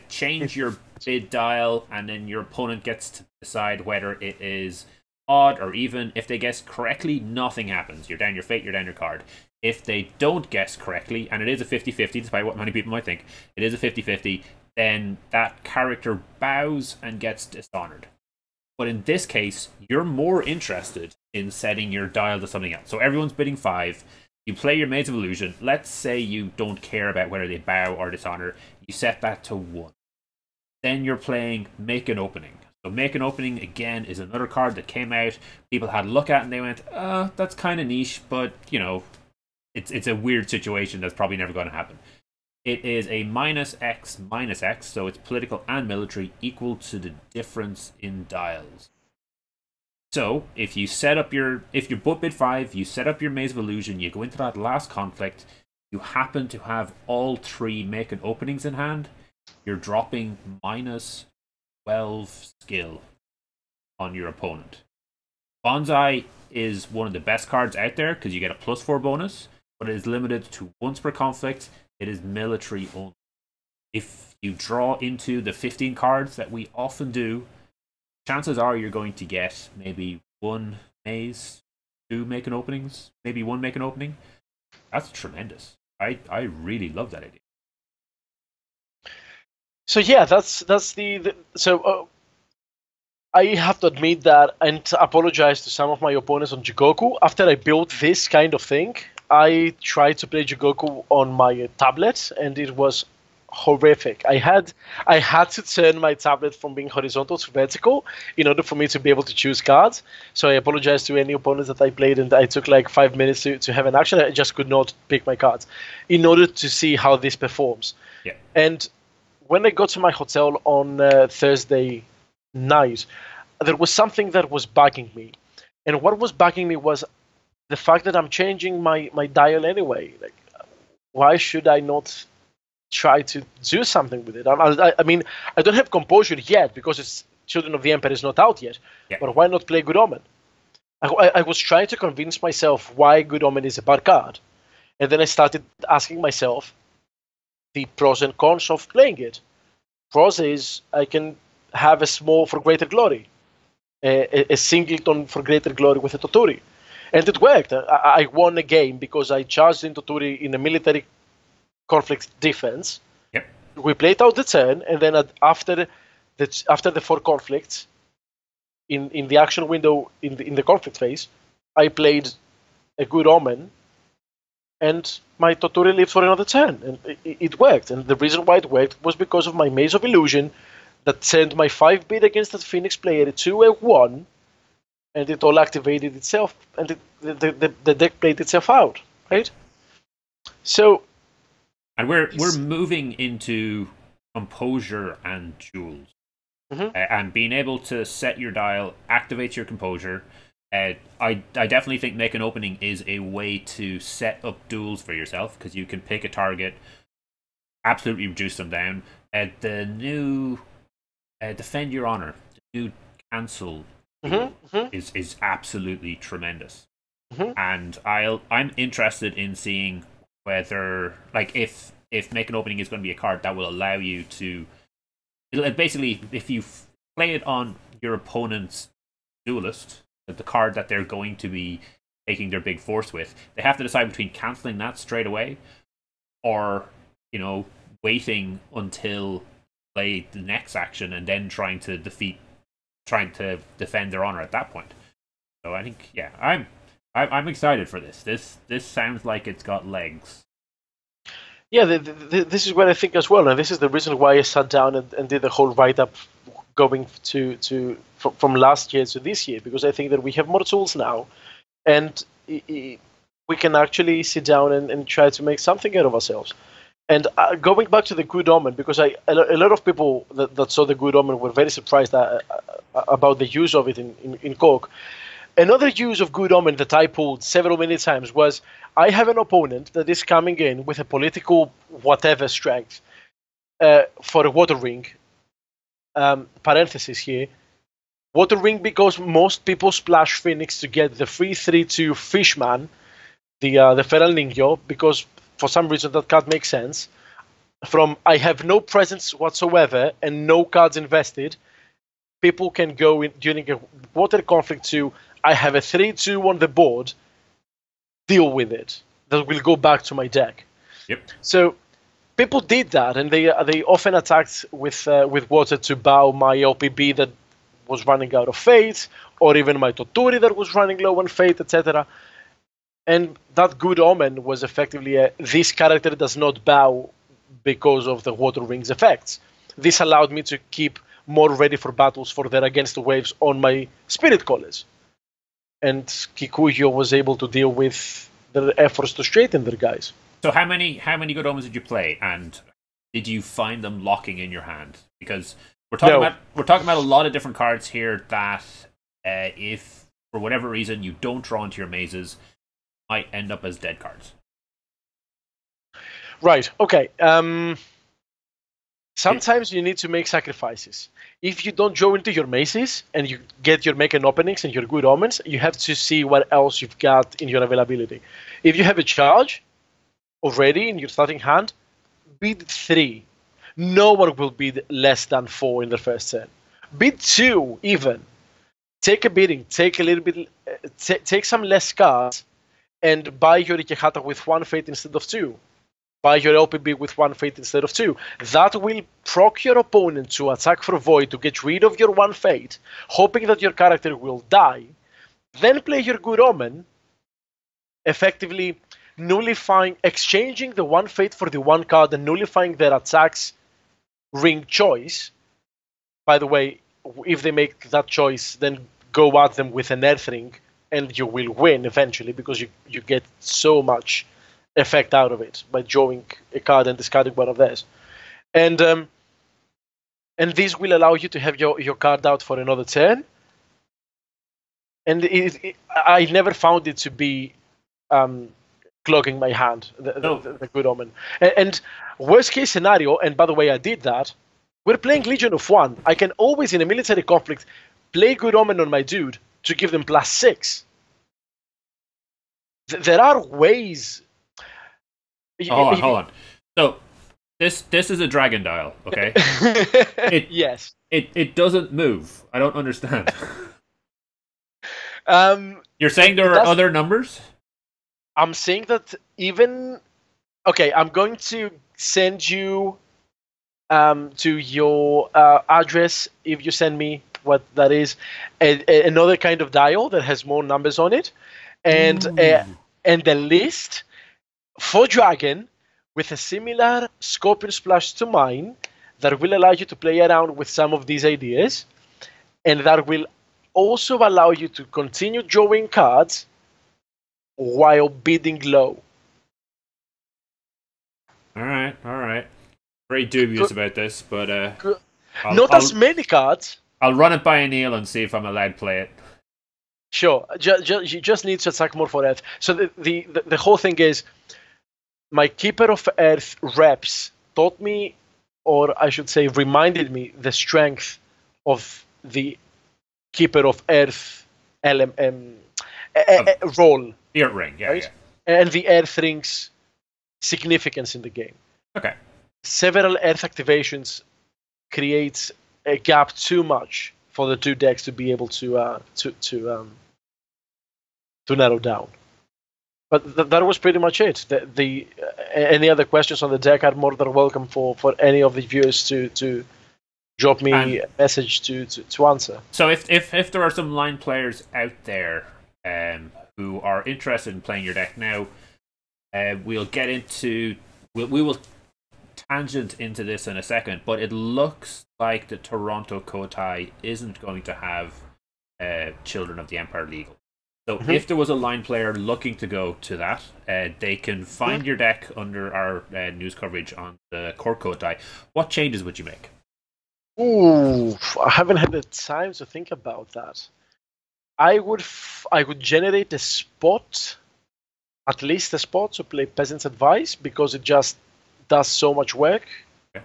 change your bid dial, and then your opponent gets to decide whether it is odd or even. If they guess correctly, nothing happens. You're down your fate, you're down your card. If they don't guess correctly, and it is a 50-50, despite what many people might think, it is a 50-50, then that character bows and gets dishonored. But in this case, you're more interested in setting your dial to something else. So everyone's bidding 5. You play your Maze of Illusion. Let's say you don't care about whether they bow or dishonor. You set that to 1. Then you're playing Make an Opening. So Make an Opening, again, is another card that came out. People had a look at it and they went, that's kind of niche, but, it's a weird situation that's probably never going to happen. It is a -X, so it's political and military, equal to the difference in dials. So if you both bid 5, you set up your Maze of Illusion, you go into that last conflict, you happen to have all 3 Make an Openings in hand, you're dropping -12 skill on your opponent. Bonsai is one of the best cards out there because you get a +4 bonus, but it is limited to once per conflict. It is military only. If you draw into the 15 cards that we often do, chances are you're going to get maybe 1 maze, 2 Make an Openings, maybe 1 Make an Opening. That's tremendous. I really love that idea. So yeah, that's I have to admit that, and apologize to some of my opponents on Jigoku. After I built this kind of thing, I tried to play Jigoku on my tablet, and it was horrific. I had to turn my tablet from being horizontal to vertical in order for me to be able to choose cards. So I apologize to any opponents that I played, and I took like 5 minutes to have an action. I just could not pick my cards in order to see how this performs. Yeah. And when I got to my hotel on Thursday night, there was something that was bugging me. And what was bugging me was the fact that I'm changing my dial anyway. Like, why should I not try to do something with it? I mean, I don't have composure yet because it's Children of the Emperor is not out yet. Yeah. But why not play Good Omen? I was trying to convince myself why Good Omen is a bad card. And then I started asking myself the pros and cons of playing it. Pros is I can have a small for greater glory, a singleton for greater glory with a Toturi. And it worked. I won a game because I charged in Toturi in a military conflict defense. Yep. We played out the turn, and then after the 4 conflicts, in the action window in the conflict phase, I played a Good Omen, and my Toturi lived for another turn, and it worked. And the reason why it worked was because of my Maze of Illusion that sent my 5-bit against that Phoenix player to a 1, and it all activated itself, and the deck played itself out, right? So, and we're moving into composure and duels, and being able to set your dial activates your composure. I definitely think Make an Opening is a way to set up duels for yourself, because you can pick a target, absolutely reduce them down. The new Defend Your Honor, the new cancel is absolutely tremendous, and I'm interested in seeing whether, like, if Make an Opening is going to be a card that will allow you to, basically, if you play it on your opponent's duelist, the card that they're going to be taking their big force with, they have to decide between cancelling that straight away, or, you know, waiting until play the next action and then trying to defend their honor at that point. So I think, yeah, I'm excited for this. This sounds like it's got legs. Yeah, this is what I think as well, and this is the reason why I sat down and did the whole write-up going from last year to this year, because I think that we have more tools now, and we can actually sit down and try to make something out of ourselves. And going back to the Good Omen, because a lot of people that saw the Good Omen were very surprised about the use of it in Cork. Another use of Good Omen that I pulled many times was, I have an opponent that is coming in with a political whatever strength for a Water Ring. Parenthesis here. Water Ring, because most people splash Phoenix to get the free 3/2 Fishman, the Feral Ningyo, because for some reason that card makes sense. From I have no presence whatsoever and no cards invested, people can go in during a water conflict to I have a 3/2 on the board, deal with it. That will go back to my deck. Yep. So people did that, and they often attacked with water to bow my LPB that was running out of fate, or even my Toturi that was running low on fate, etc. And that Good Omen was effectively this character does not bow because of the Water Ring's effects. This allowed me to keep more ready for battles for their Against the Waves on my Spirit Callers. And Kikuyo was able to deal with their efforts to straighten their guys. So how many Good Omens did you play, and did you find them locking in your hand? Because we're talking about a lot of different cards here that if for whatever reason you don't draw into your mazes, might end up as dead cards. Right. Okay. Sometimes you need to make sacrifices. If you don't draw into your mazes and you get your Make an Openings and your Good Omens, you have to see what else you've got in your availability. If you have a charge already in your starting hand, bid 3. No one will bid less than 4 in the first turn. Bid 2 even. Take a bidding. Take a little bit. Take some less cards, and buy your Ikehata with 1 fate instead of 2. Buy your LPB with 1 fate instead of 2. That will proc your opponent to attack for void to get rid of your 1 fate, hoping that your character will die. Then play your Good Omen, effectively nullifying, exchanging the 1 fate for the 1 card and nullifying their attack's ring choice. By the way, if they make that choice, then go at them with an Earth Ring, and you will win eventually, because you get so much effect out of it by drawing a card and discarding one of theirs. And this will allow you to have your card out for another turn. And I never found it to be clogging my hand, the Good Omen. And worst case scenario, and by the way I did that, we're playing Legion of One. I can always, in a military conflict, play Good Omen on my dude to give them +6. There are ways. Hold on. So this is a dragon dial, okay? Yes. It doesn't move. I don't understand. You're saying there are other numbers? I'm saying that even. Okay, I'm going to send you to your address, if you send me what that is, another kind of dial that has more numbers on it, and the list for Dragon with a similar Scorpion Splash to mine that will allow you to play around with some of these ideas, and that will also allow you to continue drawing cards while bidding low. All right. Very dubious about this, but as many cards. I'll run it by Neil and see if I'm allowed to play it. Sure, you just need to attack more for Earth. So the whole thing is, my Keeper of Earth reps taught me, or I should say reminded me, the strength of the Keeper of Earth role. The Earth Ring, yeah, right? Yeah. And the Earth Ring's significance in the game. Okay. Several Earth activations creates a gap too much for the two decks to be able to narrow down. But that was pretty much it. Any other questions on the deck are more than welcome for any of the viewers to drop me a message to answer. So if there are some line players out there who are interested in playing your deck now, we'll get into we will tangent into this in a second, but it looks like the Toronto Kotai isn't going to have Children of the Empire legal. So if there was a line player looking to go to that, they can find your deck under our news coverage on the Cork Kotai. What changes would you make? Ooh, I haven't had the time to think about that. I would generate a spot, at least a spot, to play Peasant's Advice, because it just does so much work. Okay.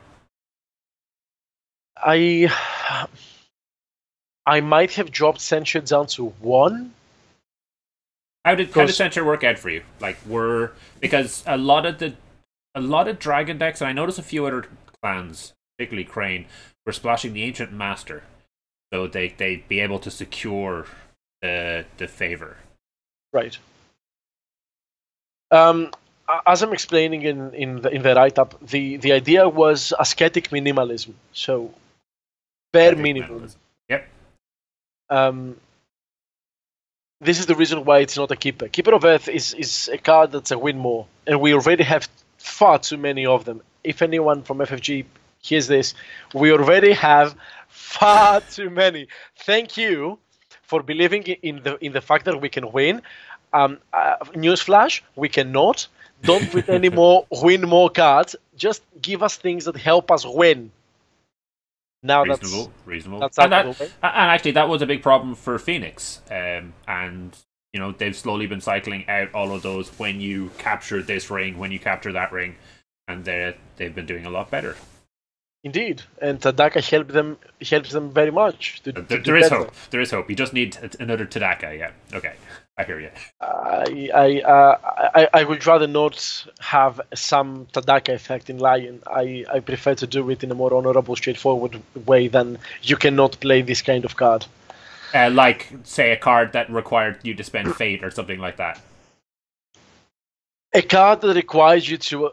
I might have dropped Censure down to 1. How did Censure work out for you? Because a lot of Dragon decks, and I noticed a few other clans, particularly Crane, were splashing the Ancient Master, so they'd be able to secure the favor. Right. As I'm explaining in the write-up, the idea was ascetic minimalism, so bare minimum. Yep. This is the reason why it's not a keeper. Keeper of Earth is a card that's a win more, and we already have far too many of them. If anyone from FFG hears this, we already have far too many. Thank you for believing in the fact that we can win. Newsflash, we cannot. Don't put any more win more cards. Just give us things that help us win. Now reasonable. That's and actually, that was a big problem for Phoenix. And they've slowly been cycling out all of those. When you capture this ring, when you capture that ring, and they've been doing a lot better. Indeed, and Tadaka helps them very much. There is hope. There is hope. You just need another Tadaka. Yeah. Okay. I hear you. I would rather not have some Tadaka effect in Lion. I prefer to do it in a more honorable, straightforward way than you cannot play this kind of card. Like, say, a card that required you to spend Fate or something like that. A card that requires you to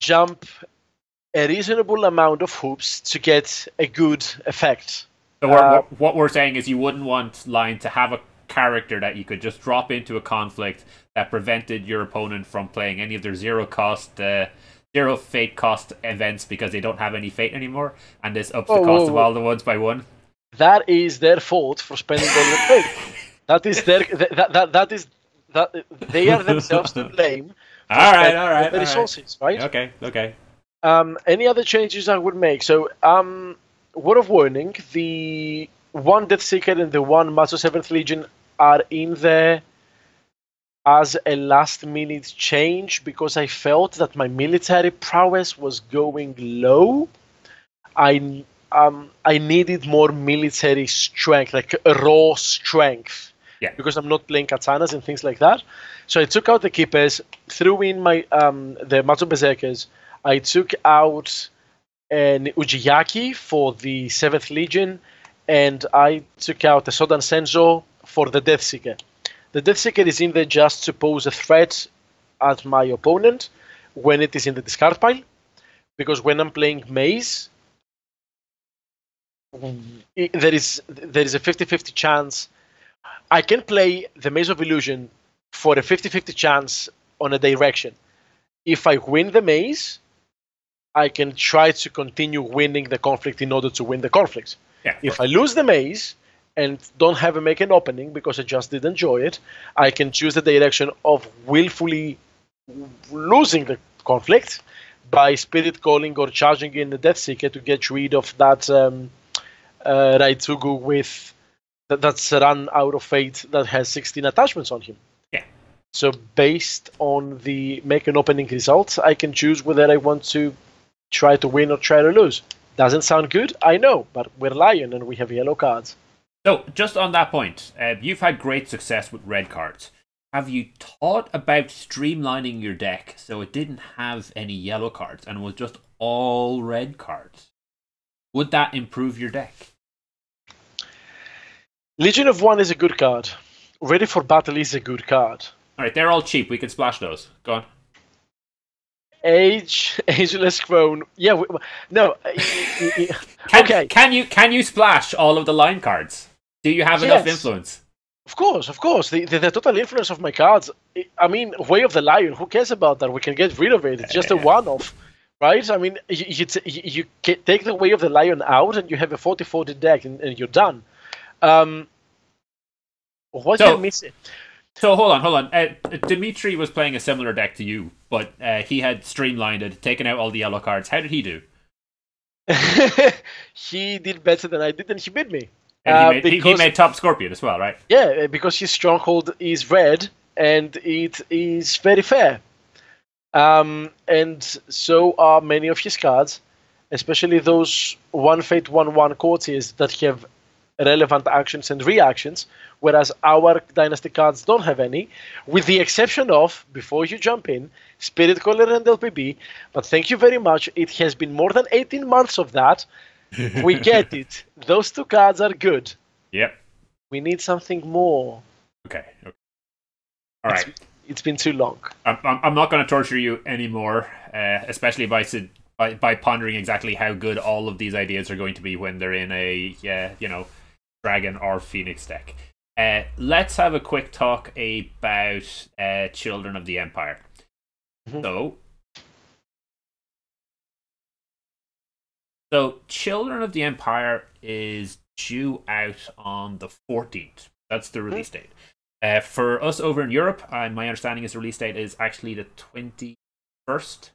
jump a reasonable amount of hoops to get a good effect. So what we're saying is you wouldn't want Lion to have a character that you could just drop into a conflict that prevented your opponent from playing any of their zero fate cost events because they don't have any fate anymore, and this ups the cost of all the ones by 1. That is their fault for spending all the fate. That is that they are themselves to blame. All right. The resources, right? Okay. Any other changes I would make? So, word of warning: the 1 Deathseeker and the 1 Macho 7th Legion are in there as a last-minute change because I felt that my military prowess was going low. I needed more military strength, like a raw strength, because I'm not playing katanas and things like that. So I took out the keepers, threw in my the Macho Berserkers. I took out an Ujiyaki for the 7th Legion, and I took out a Sodan Senzo for the Deathseeker. The Deathseeker is in there just to pose a threat at my opponent when it is in the discard pile, because when I'm playing Maze, there is a 50-50 chance. I can play the Maze of Illusion for a 50-50 chance on a direction. If I win the Maze, I can try to continue winning the conflict in order to win the conflict. Yeah, if I lose the maze and don't have a make an opening because I just didn't enjoy it, I can choose the direction of willfully losing the conflict by spirit calling or charging in the Death Seeker to get rid of that Raitugu with that's run out of fate that has 16 attachments on him. Yeah. So based on the make an opening results, I can choose whether I want to try to win or try to lose. Doesn't sound good, I know, but we're Lion and we have yellow cards. So, just on that point, you've had great success with red cards. Have you thought about streamlining your deck so it didn't have any yellow cards and was just all red cards? Would that improve your deck? Legion of One is a good card. Ready for Battle is a good card. Alright, they're all cheap. We can splash those. Go on. Ageless Crone. Yeah, no. Okay. Can you splash all of the line cards? Do you have enough influence? Of course. The total influence of my cards. I mean, Way of the Lion. Who cares about that? We can get rid of it. It's just a one-off, right? I mean, you take the Way of the Lion out, and you have a 40-40 deck, and you're done. What am I missing? So hold on. Dimitri was playing a similar deck to you, but he had streamlined it, taken out all the yellow cards. How did he do? He did better than I did, and he beat me. And he made top Scorpion as well, right? Yeah, because his stronghold is red, and it is very fair. And so are many of his cards, especially those 1 Fate 1/1 courtiers that have relevant actions and reactions, whereas our Dynasty cards don't have any, with the exception of, before you jump in, Spirit Caller and LPB. But thank you very much. It has been more than 18 months of that. We get it. Those two cards are good. Yep. We need something more. Okay. All right. It's been too long. I'm not going to torture you anymore, especially by pondering exactly how good all of these ideas are going to be when they're in a Dragon or Phoenix deck. Let's have a quick talk about Children of the Empire. Mm-hmm. So Children of the Empire is due out on the 14th. That's the release date. For us over in Europe, my understanding is the release date is actually the 21st,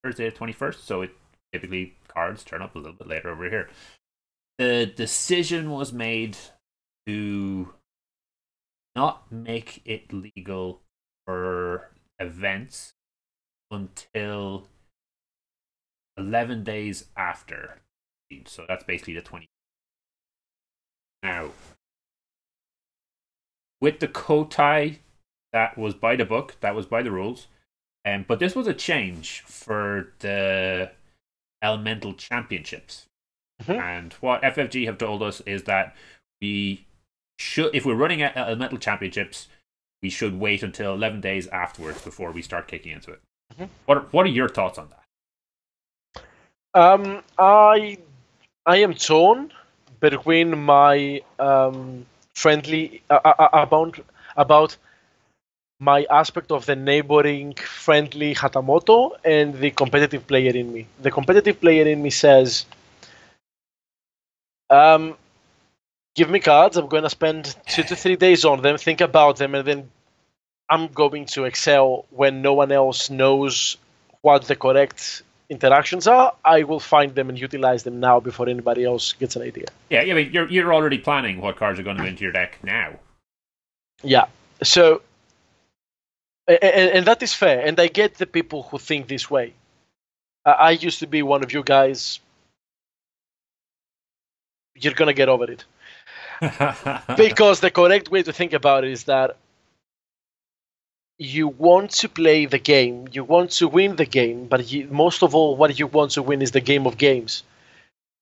Thursday the 21st. So typically cards turn up a little bit later over here. The decision was made to not make it legal for events until 11 days after. So that's basically the 20th. Now, with the Kotai, that was by the book, that was by the rules. But this was a change for the Elemental Championships. Mm-hmm. And what FFG have told us is that we should, if we're running Elemental Championships, we should wait until 11 days afterwards before we start kicking into it. Mm-hmm. What are your thoughts on that? I am torn between my friendly about my aspect of the neighboring friendly Hatamoto and the competitive player in me. The competitive player in me says, give me cards, I'm going to spend 2 to 3 days on them, think about them, and then I'm going to excel when no one else knows what the correct interactions are. I will find them and utilize them now before anybody else gets an idea. Yeah, I mean, you're already planning what cards are going to go into your deck now. Yeah, so, and that is fair, and I get the people who think this way. I used to be one of you guys. You're going to get over it. Because the correct way to think about it is that you want to play the game, you want to win the game, but most of all, what you want to win is the game of games.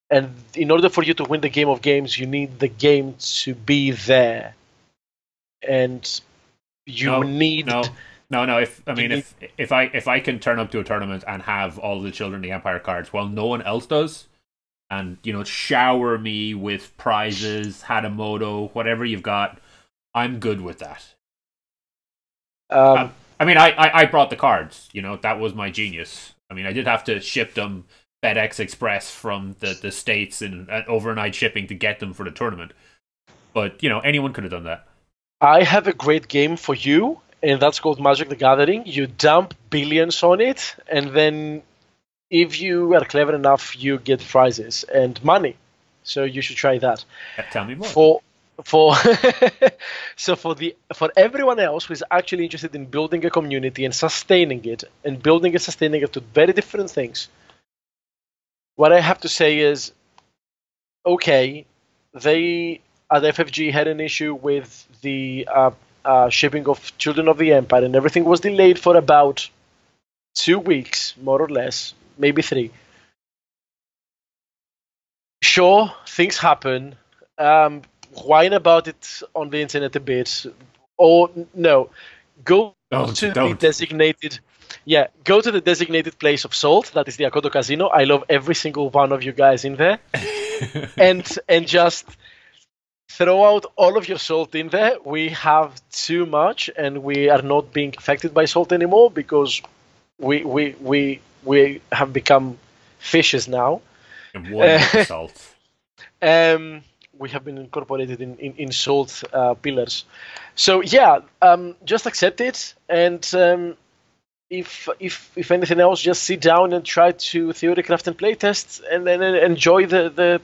And in order for you to win the game of games, you need the game to be there. And you need... No. If I can turn up to a tournament and have all the Children of the Empire cards while no one else does, and shower me with prizes, Hatamoto, whatever you've got, I'm good with that. I brought the cards. That was my genius. I mean, I did have to ship them FedEx Express from the States in overnight shipping to get them for the tournament. But, you know, anyone could have done that. I have a great game for you, and that's called Magic the Gathering. You dump billions on it, and then if you are clever enough, you get prizes and money. So you should try that. Tell me more. For for everyone else who is actually interested in building a community and sustaining it to very different things, what I have to say is, okay, they at FFG had an issue with the shipping of Children of the Empire, and everything was delayed for about 2 weeks, more or less, maybe 3. Sure, things happen. Whine about it on the internet a bit, or no, go to the designated place of salt. That is the Akodo Casino. I love every single one of you guys in there, and just throw out all of your salt in there. We have too much, and we are not being affected by salt anymore because we have become fishes now. And one salt. We have been incorporated in salt pillars. So yeah, just accept it, and if anything else, just sit down and try to theory craft and play test, and then enjoy the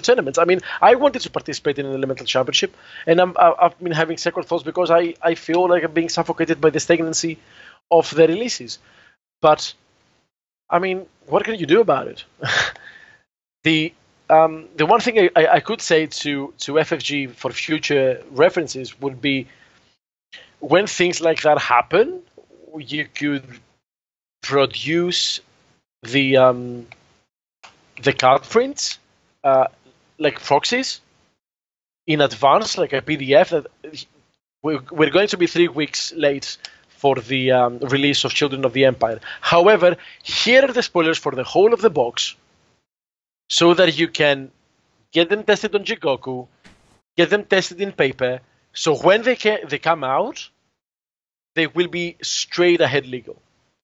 tournaments. I mean, I wanted to participate in an Elemental Championship, and I've been having second thoughts because I feel like I'm being suffocated by the stagnancy of the releases. But I mean, what can you do about it? The one thing I could say to FFG for future references would be, when things like that happen, you could produce the card prints like proxies in advance, like a PDF. That we're going to be 3 weeks late for the release of Children of the Empire. However, here are the spoilers for the whole of the box, so that you can get them tested on Jigoku, get them tested in paper, so when they come out, they will be straight ahead legal.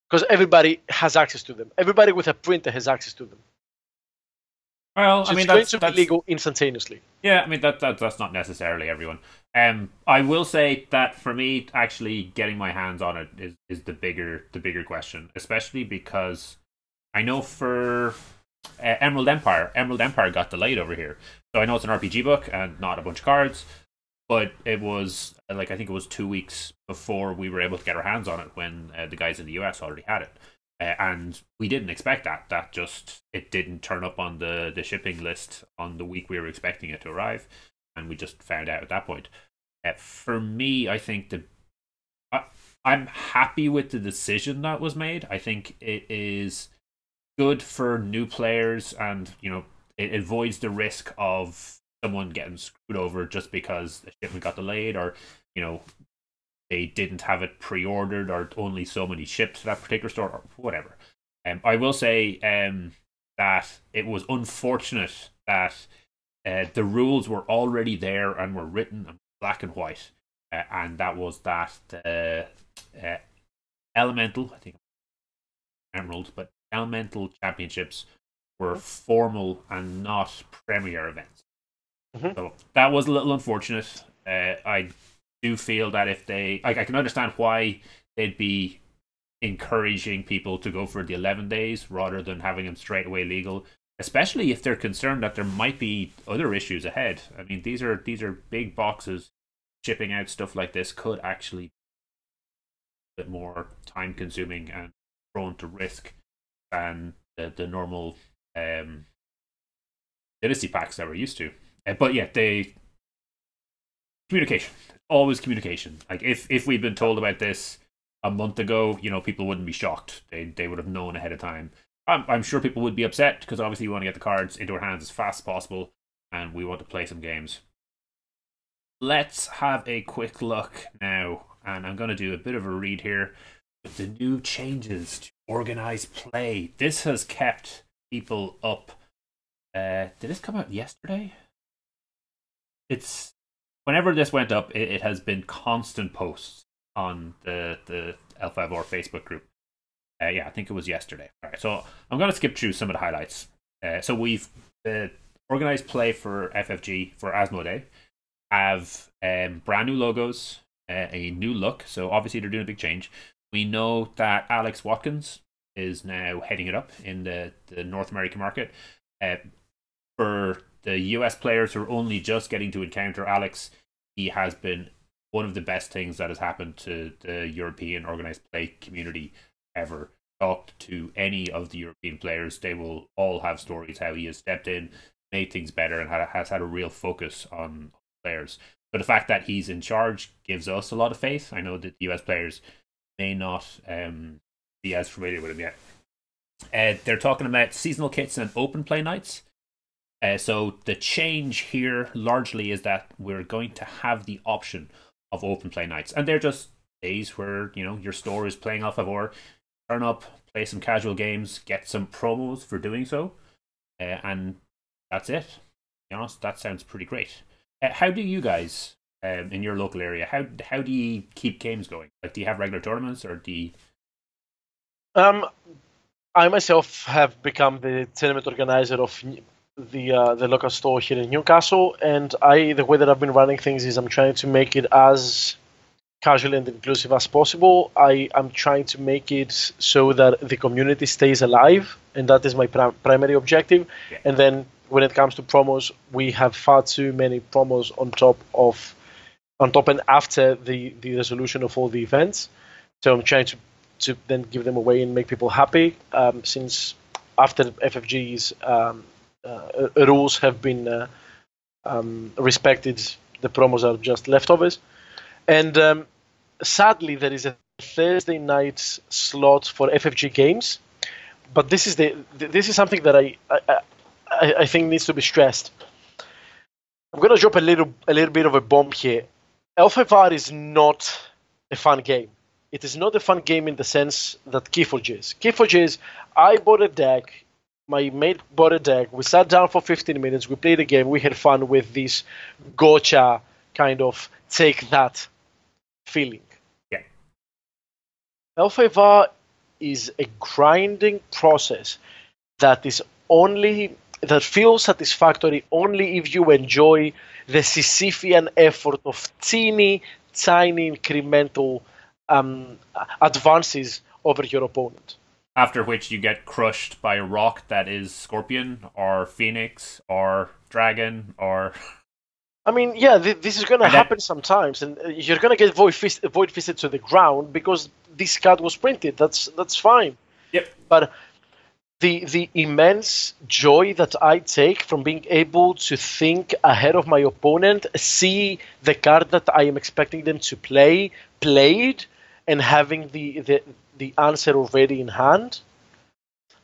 Because everybody has access to them. Everybody with a printer has access to them. Well, so I mean, it's going to be legal instantaneously. Yeah, I mean, that's not necessarily everyone. I will say that for me, actually getting my hands on it is the bigger question, especially because I know for Emerald Empire got delayed over here. So I know it's an RPG book and not a bunch of cards, but it was I think it was 2 weeks before we were able to get our hands on it when the guys in the US already had it. And we didn't expect that. It didn't turn up on the shipping list on the week we were expecting it to arrive, and we just found out at that point. For me, I think I'm happy with the decision that was made. I think it is good for new players, and it avoids the risk of someone getting screwed over just because the shipment got delayed, or they didn't have it pre-ordered, or only so many shipped to that particular store, or whatever. I will say that it was unfortunate that the rules were already there and were written in black and white, and that was that Elemental, I think Emerald, but Elemental Championships were formal and not premier events. Mm-hmm. So that was a little unfortunate. I do feel that if I can understand why they'd be encouraging people to go for the 11 days rather than having them straight away legal, especially if they're concerned that there might be other issues ahead. I mean, these are big boxes. Shipping out stuff like this could actually be a bit more time consuming and prone to risk than the normal Dynasty packs that we're used to. But yeah, communication. Always communication. Like if we'd been told about this a month ago, people wouldn't be shocked. They would have known ahead of time. I'm sure people would be upset because obviously we want to get the cards into our hands as fast as possible, and we want to play some games. Let's have a quick look now, and I'm going to do a bit of a read here with the new changes to organized play. This has kept people up. Did this come out yesterday? Whenever this went up, it has been constant posts on the L5R Facebook group. Yeah, I think it was yesterday. All right, so I'm going to skip through some of the highlights. So we've organized play for FFG for Asmodee have brand new logos, a new look. So obviously they're doing a big change. We know that Alex Watkins is now heading it up in the North American market. For the US players who are only just getting to encounter Alex, he has been one of the best things that has happened to the European organized play community ever. Talk to any of the European players, they will all have stories how he has stepped in, made things better, and has had a real focus on players. But the fact that he's in charge gives us a lot of faith. I know that the US players may not be as familiar with him yet. They're talking about seasonal kits and open play nights. So the change here largely is that we're going to have the option of open play nights, and they're just days where your store is playing FFG. Turn up, play some casual games, get some promos for doing so, and that's it. To be honest, that sounds pretty great. How do you guys in your local area? How do you keep games going? Like, do you have regular tournaments, or do you... I myself have become the tournament organizer of the local store here in Newcastle, and the way that I've been running things is I'm trying to make it as casual and inclusive as possible. I'm trying to make it so that the community stays alive, and that is my primary objective. Yeah. And then when it comes to promos, we have far too many promos on top and after the resolution of all the events. So I'm trying to then give them away and make people happy. Since after FFG's rules have been respected, the promos are just leftovers. And sadly, there is a Thursday night slot for FFG games, but this is something that I think needs to be stressed. I'm gonna drop a little bit of a bomb here. L5R is not a fun game. It is not a fun game in the sense that Keyforge is. Keyforge is, I bought a deck, my mate bought a deck, we sat down for 15 minutes, we played a game, we had fun with this gotcha kind of take that feeling. Yeah. L5R is a grinding process that feels satisfactory only if you enjoy the Sisyphean effort of teeny tiny incremental advances over your opponent. After which you get crushed by a rock that is Scorpion or Phoenix or Dragon or... I mean, yeah, this is going to happen sometimes, and you're going to get void fisted to the ground because this card was printed. That's fine. Yep. But the immense joy that I take from being able to think ahead of my opponent, see the card that I am expecting them to play played, and having the answer already in hand,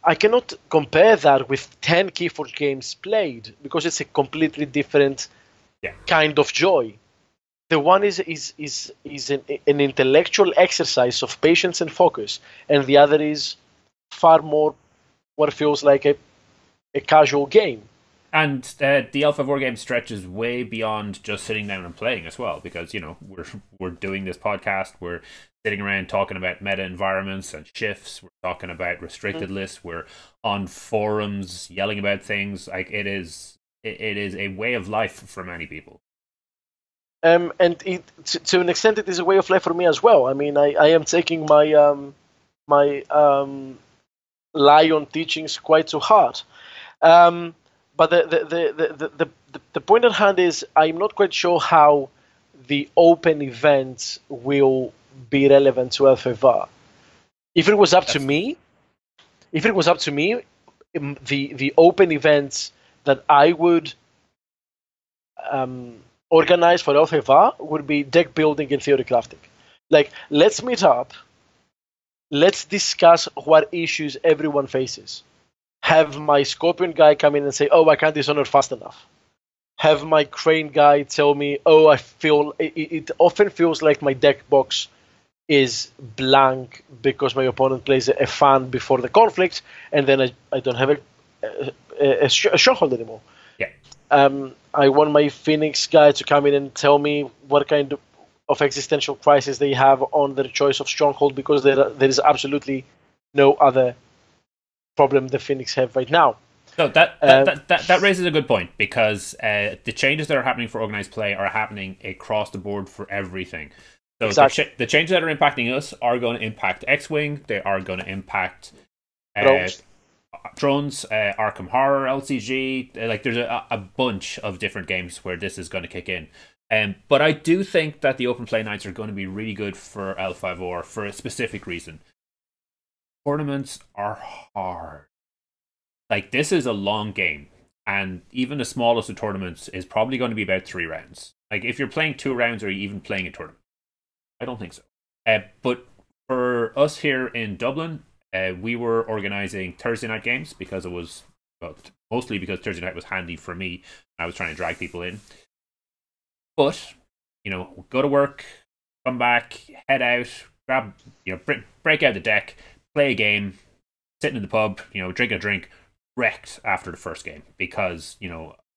I cannot compare that with 10 Keyforge games played because it's a completely different kind of joy. The one is an intellectual exercise of patience and focus, and the other is far more what feels like a casual game. And the FFG game stretches way beyond just sitting down and playing as well, because we're doing this podcast, we're sitting around talking about meta environments and shifts, we're talking about restricted lists, we're on forums yelling about things. Like, it is a way of life for many people. And to an extent, it is a way of life for me as well. I mean, I am taking my Lion teachings quite to heart. But the point at hand is I'm not quite sure how the open events will be relevant to FFR. If it was up to me, the open events that I would organize for FFR would be deck building and theory crafting. Like, let's meet up. Let's discuss what issues everyone faces. Have my Scorpion guy come in and say, oh, I can't dishonor fast enough. Have my Crane guy tell me, oh, I feel... It often feels like my deck box is blank because my opponent plays a fan before the conflict, and then I don't have a stronghold anymore. Yeah. I want my Phoenix guy to come in and tell me what kind of existential crisis they have on their choice of stronghold, because there is absolutely no other problem the Phoenix have right now. So that raises a good point, because the changes that are happening for organized play are happening across the board for everything. So exactly. the changes that are impacting us are going to impact X-Wing. They are going to impact drones, Arkham Horror, LCG. Like, there's a bunch of different games where this is going to kick in. But I do think that the open play nights are going to be really good for L5R for a specific reason. Tournaments are hard. Like, this is a long game, and even the smallest of tournaments is probably going to be about 3 rounds. Like, if you're playing 2 rounds, are you even playing a tournament? I don't think so. But for us here in Dublin, we were organising Thursday night games because it was, well, mostly because Thursday night was handy for me. I was trying to drag people in. But, go to work, come back, head out, grab, break out the deck, play a game, sitting in the pub, drink a drink, wrecked after the first game, because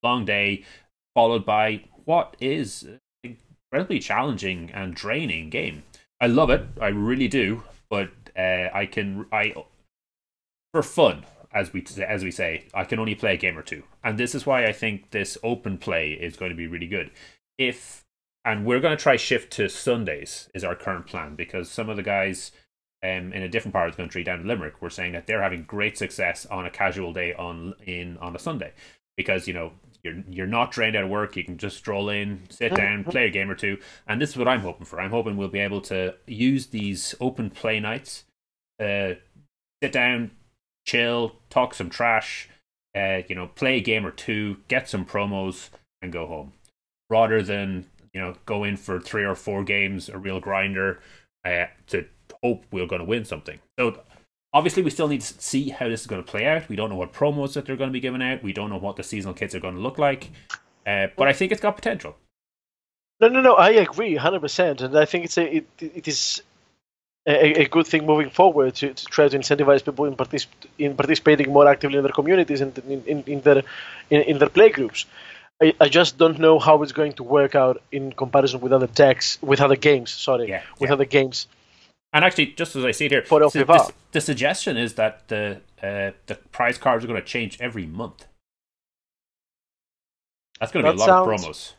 long day followed by what is an incredibly challenging and draining game. I love it, I really do, but I for fun, as we say, I can only play a game or 2, and this is why I think this open play is going to be really good. And we're going to try shift to Sundays is our current plan, because some of the guys in a different part of the country, down in Limerick, were saying that they're having great success on a casual day on a Sunday, because you're not drained out of work. You can just stroll in, sit down, play a game or 2, and this is what I'm hoping for. I'm hoping we'll be able to use these open play nights, sit down, chill, talk some trash, play a game or 2, get some promos, and go home, rather than go in for 3 or 4 games, a real grinder, to hope we're going to win something. So obviously we still need to see how this is going to play out. We don't know what promos that they're going to be giving out. We don't know what the seasonal kits are going to look like. But I think it's got potential. No, I agree 100%, and I think it is a good thing moving forward to try to incentivize people in participating more actively in their communities and in their play groups. I just don't know how it's going to work out in comparison with other games. Other games. And actually, just as I see it here, the suggestion is that the prize cards are going to change every month. That's going to be a lot of promos.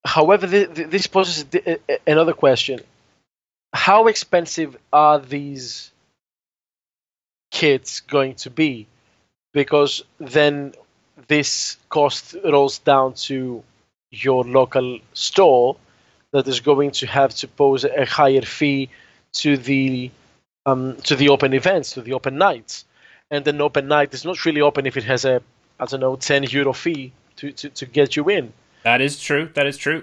However, this poses another question. How expensive are these kits going to be? Because then this cost rolls down to your local store that is going to have to pose a higher fee to the open events, to the open nights. And an open night is not really open if it has a, I don't know, €10 fee to get you in. That is true.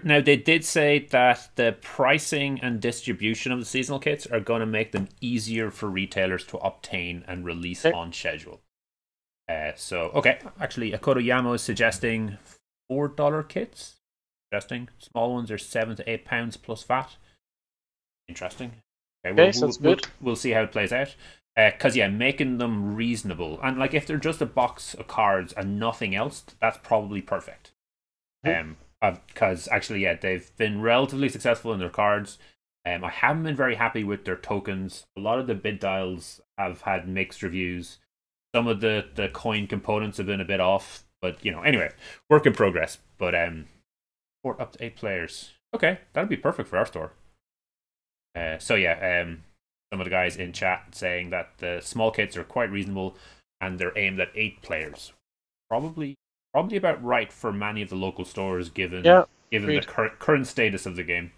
Now, they did say that the pricing and distribution of the seasonal kits are going to make them easier for retailers to obtain and release on schedule. Actually, Akodo Yamo is suggesting $4 kits. Interesting. Small ones are £7 to £8 plus VAT. Interesting. We'll see how it plays out. Because making them reasonable, and like if they're just a box of cards and nothing else, that's probably perfect. Because actually, they've been relatively successful in their cards. I haven't been very happy with their tokens. A lot of the bid dials have had mixed reviews. Some of the coin components have been a bit off, but anyway, work in progress. But for up to 8 players, okay, that'd be perfect for our store. Some of the guys in chat saying that the small kits are quite reasonable and they're aimed at 8 players. Probably about right for many of the local stores, given the current status of the game.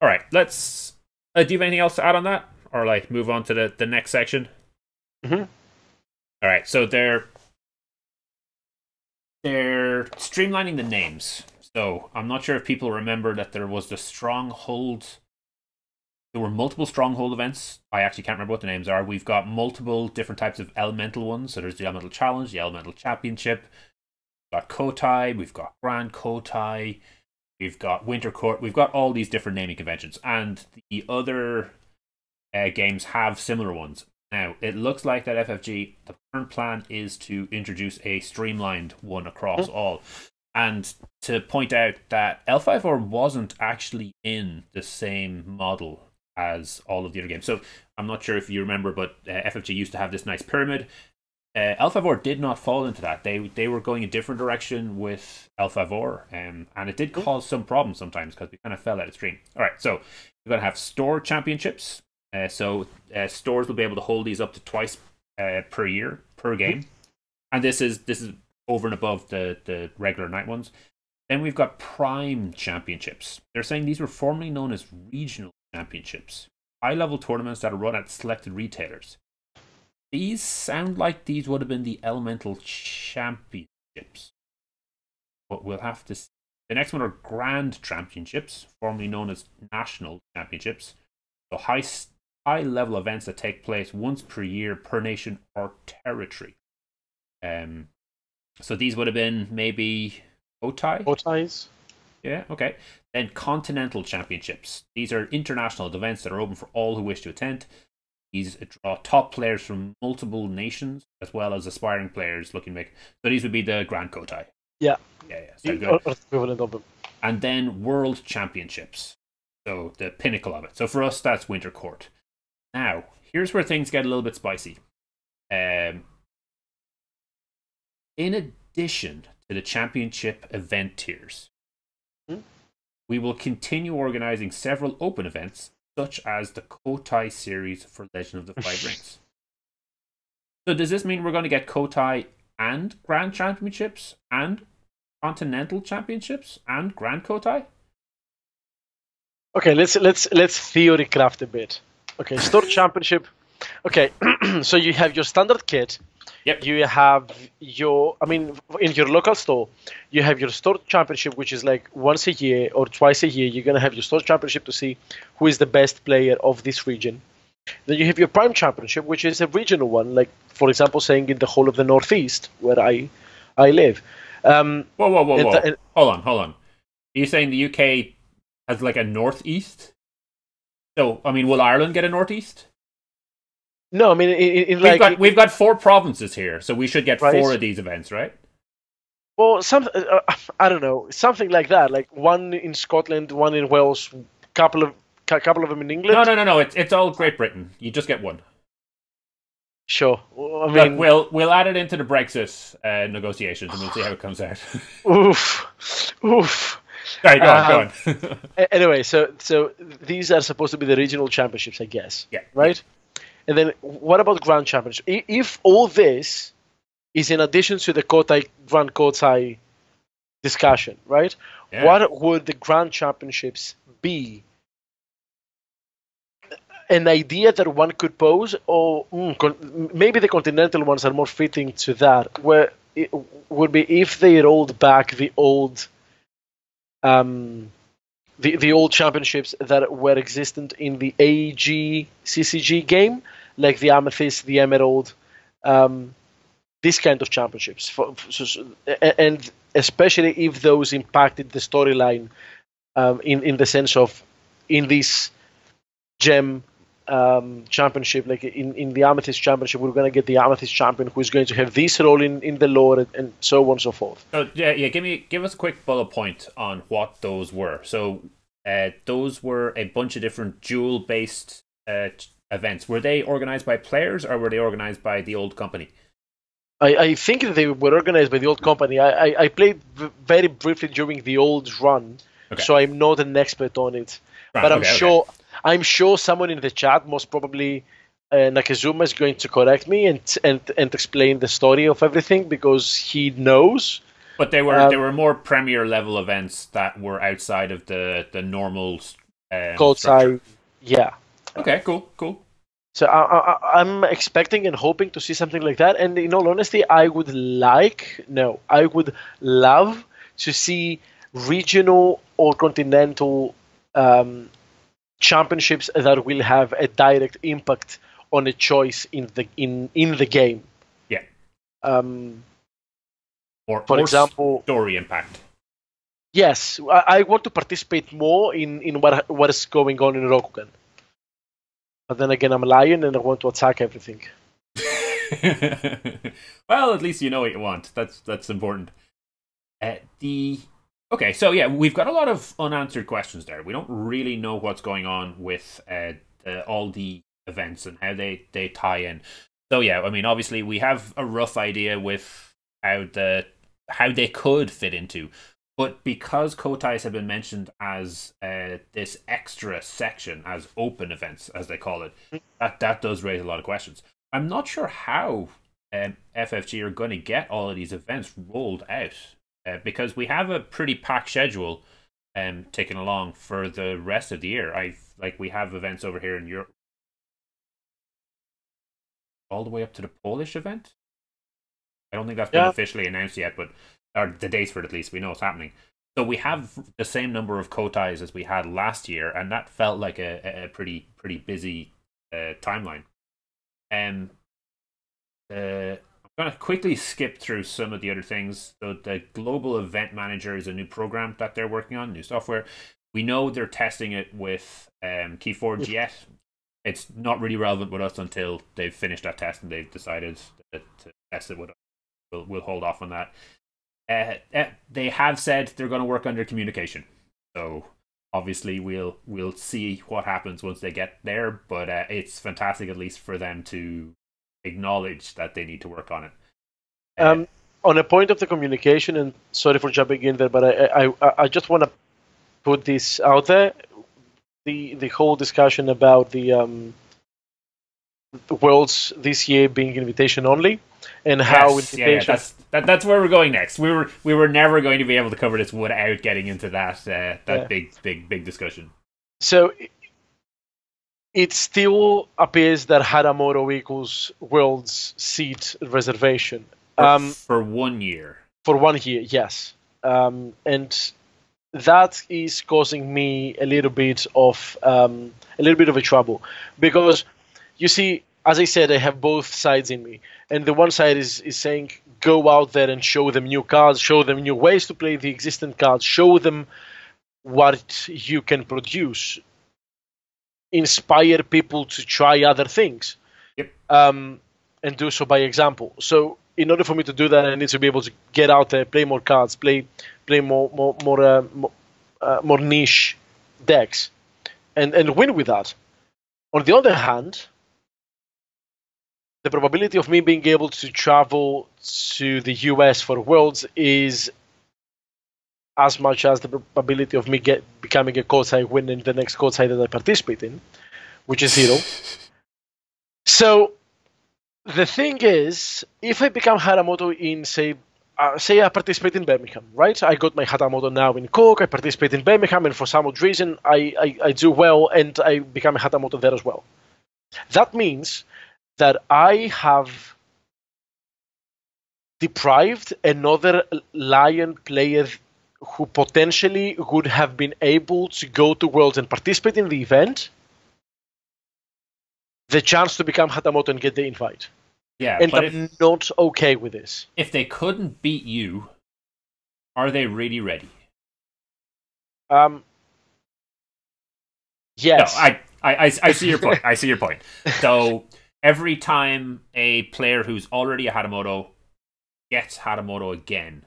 All right, let's. Do you have anything else to add on that, or like move on to the next section? Mm-hmm. All right, so they're streamlining the names. So I'm not sure if people remember that there was the Stronghold. There were multiple Stronghold events. I actually can't remember what the names are. We've got multiple different types of elemental ones. So there's the Elemental Challenge, the Elemental Championship. We've got Kotai, we've got Grand Kotai, we've got Winter Court. We've got all these different naming conventions. And the other games have similar ones. Now, it looks like that FFG, the current plan is to introduce a streamlined one across all. And to point out that L5R wasn't actually in the same model as all of the other games. So I'm not sure if you remember, but FFG used to have this nice pyramid. Elfavor did not fall into that. They were going a different direction with Elfavor, and it did cause some problems sometimes because we kind of fell out of stream. All right, so we're going to have store championships. So stores will be able to hold these up to twice per year per game, and this is over and above the regular night ones. Then we've got prime championships. They're saying these were formerly known as regional championships, high-level tournaments that are run at selected retailers. These sound like these would have been the elemental championships, but we'll have to see. The next one are grand championships, formerly known as national championships. So high-level events that take place once per year per nation or territory. So these would have been maybe Kotai? Kotais. Yeah, okay. Then continental championships. These are international events that are open for all who wish to attend. These draw top players from multiple nations as well as aspiring players looking to make. So these would be the Grand Kotai. Yeah. So good. Equivalent of them. And then World Championships. So the pinnacle of it. So for us, that's Winter Court. Now, here's where things get a little bit spicy. In addition to the championship event tiers, we will continue organizing several open events, such as the Kotai series for Legend of the Five Rings. So does this mean we're going to get Kotai and Grand Championships and Continental Championships and Grand Kotai? Okay, let's theory craft a bit. Okay, store championship. Okay, so you have your standard kit. Yep. You have in your local store, you have your store championship, which is like once a year or twice a year. You're going to have your store championship to see who is the best player of this region. Then you have your prime championship, which is a regional one, like, for example, saying in the whole of the Northeast, where I live. Whoa. Hold on. Are you saying the UK has like a Northeast? So, I mean, will Ireland get a Northeast? No, I mean, we've got 4 provinces here, so we should get right? 4 of these events, right? Well, I don't know, something like that. Like one in Scotland, one in Wales, couple of them in England. No. It's all Great Britain. You just get one. Sure. I mean, look, we'll add it into the Brexit negotiations, and we'll see how it comes out. Oof. Sorry, go on. Anyway, so these are supposed to be the regional championships, I guess. Yeah. Right. And then what about Grand Championship? If all this is in addition to the Grand Kotai discussion, right? Yeah. What would the Grand Championships be? An idea that one could pose, or maybe the continental ones are more fitting to that, where it would be if they rolled back the old the old championships that were existent in the AEG CCG game, like the Amethyst, the Emerald, this kind of championships, and especially if those impacted the storyline in the sense of in this gem championship, like in the Amethyst championship, we're going to get the Amethyst champion who is going to have this role in the lore and so on and so forth. So give us a quick bullet point on what those were. So those were a bunch of different duel based events. Were they organized by players or were they organized by the old company? I think that they were organized by the old company. I played very briefly during the old run, so I'm not an expert on it. Right, but I'm sure someone in the chat, most probably Nakazuma, is going to correct me and explain the story of everything because he knows. But they were more premier level events that were outside of the normal structure. Yeah. Okay, cool. So I'm expecting and hoping to see something like that. And in all honesty, I would love to see regional or continental championships that will have a direct impact on a choice in the game. Yeah. For example, story impact. Yes, I want to participate more in what is going on in Rokugan. But then again, I'm a lion and I want to attack everything. Well, at least you know what you want. That's important. Okay, so yeah, we've got a lot of unanswered questions there. We don't really know what's going on with all the events and how they tie in. So yeah, I mean, obviously we have a rough idea with how they could fit into, but because Kotais have been mentioned as this extra section as open events, as they call it, that does raise a lot of questions. I'm not sure how FFG are going to get all of these events rolled out. Because we have a pretty packed schedule ticking along for the rest of the year. We have events over here in Europe all the way up to the Polish event. I don't think that's been officially announced yet, but or the dates for it at least. We know it's happening. So we have the same number of Kotais as we had last year, and that felt like a pretty busy timeline. I'm going to quickly skip through some of the other things. So the Global Event Manager is a new program that they're working on, new software. We know they're testing it with Keyforge yet. It's not really relevant with us until they've finished that test and they've decided to test it with us. We'll hold off on that. They have said they're going to work on their communication. So obviously we'll see what happens once they get there. But it's fantastic at least for them to acknowledge that they need to work on it. On a point of the communication, and sorry for jumping in there, but I just want to put this out there. The whole discussion about the Worlds this year being invitation only, and how invitation. That's where we're going next. We were never going to be able to cover this without getting into that big discussion. So it still appears that Hatamoto equals World's seat reservation. For 1 year. For 1 year, yes. And that is causing me a little bit of a trouble, because you see, as I said, I have both sides in me, and the one side is saying go out there and show them new cards, show them new ways to play the existing cards, show them what you can produce, inspire people to try other things. Yep. And do so by example. So in order for me to do that, I need to be able to get out there, play more cards, play more niche decks, and win with that. On the other hand, the probability of me being able to travel to the US for Worlds is as much as the probability of me becoming a courtside winner in the next courtside that I participate in, which is 0. So the thing is, if I become Hatamoto in, say I participate in Birmingham, right? I got my Hatamoto now in Cork, I participate in Birmingham, and for some odd reason, I do well, and I become a Hatamoto there as well. That means that I have deprived another Lion player who potentially would have been able to go to Worlds and participate in the event the chance to become Hatamoto and get the invite. Yeah, and I'm not okay with this. If they couldn't beat you, are they really ready? Yes. No, I see your point. I see your point. So every time a player who's already a Hatamoto gets Hatamoto again,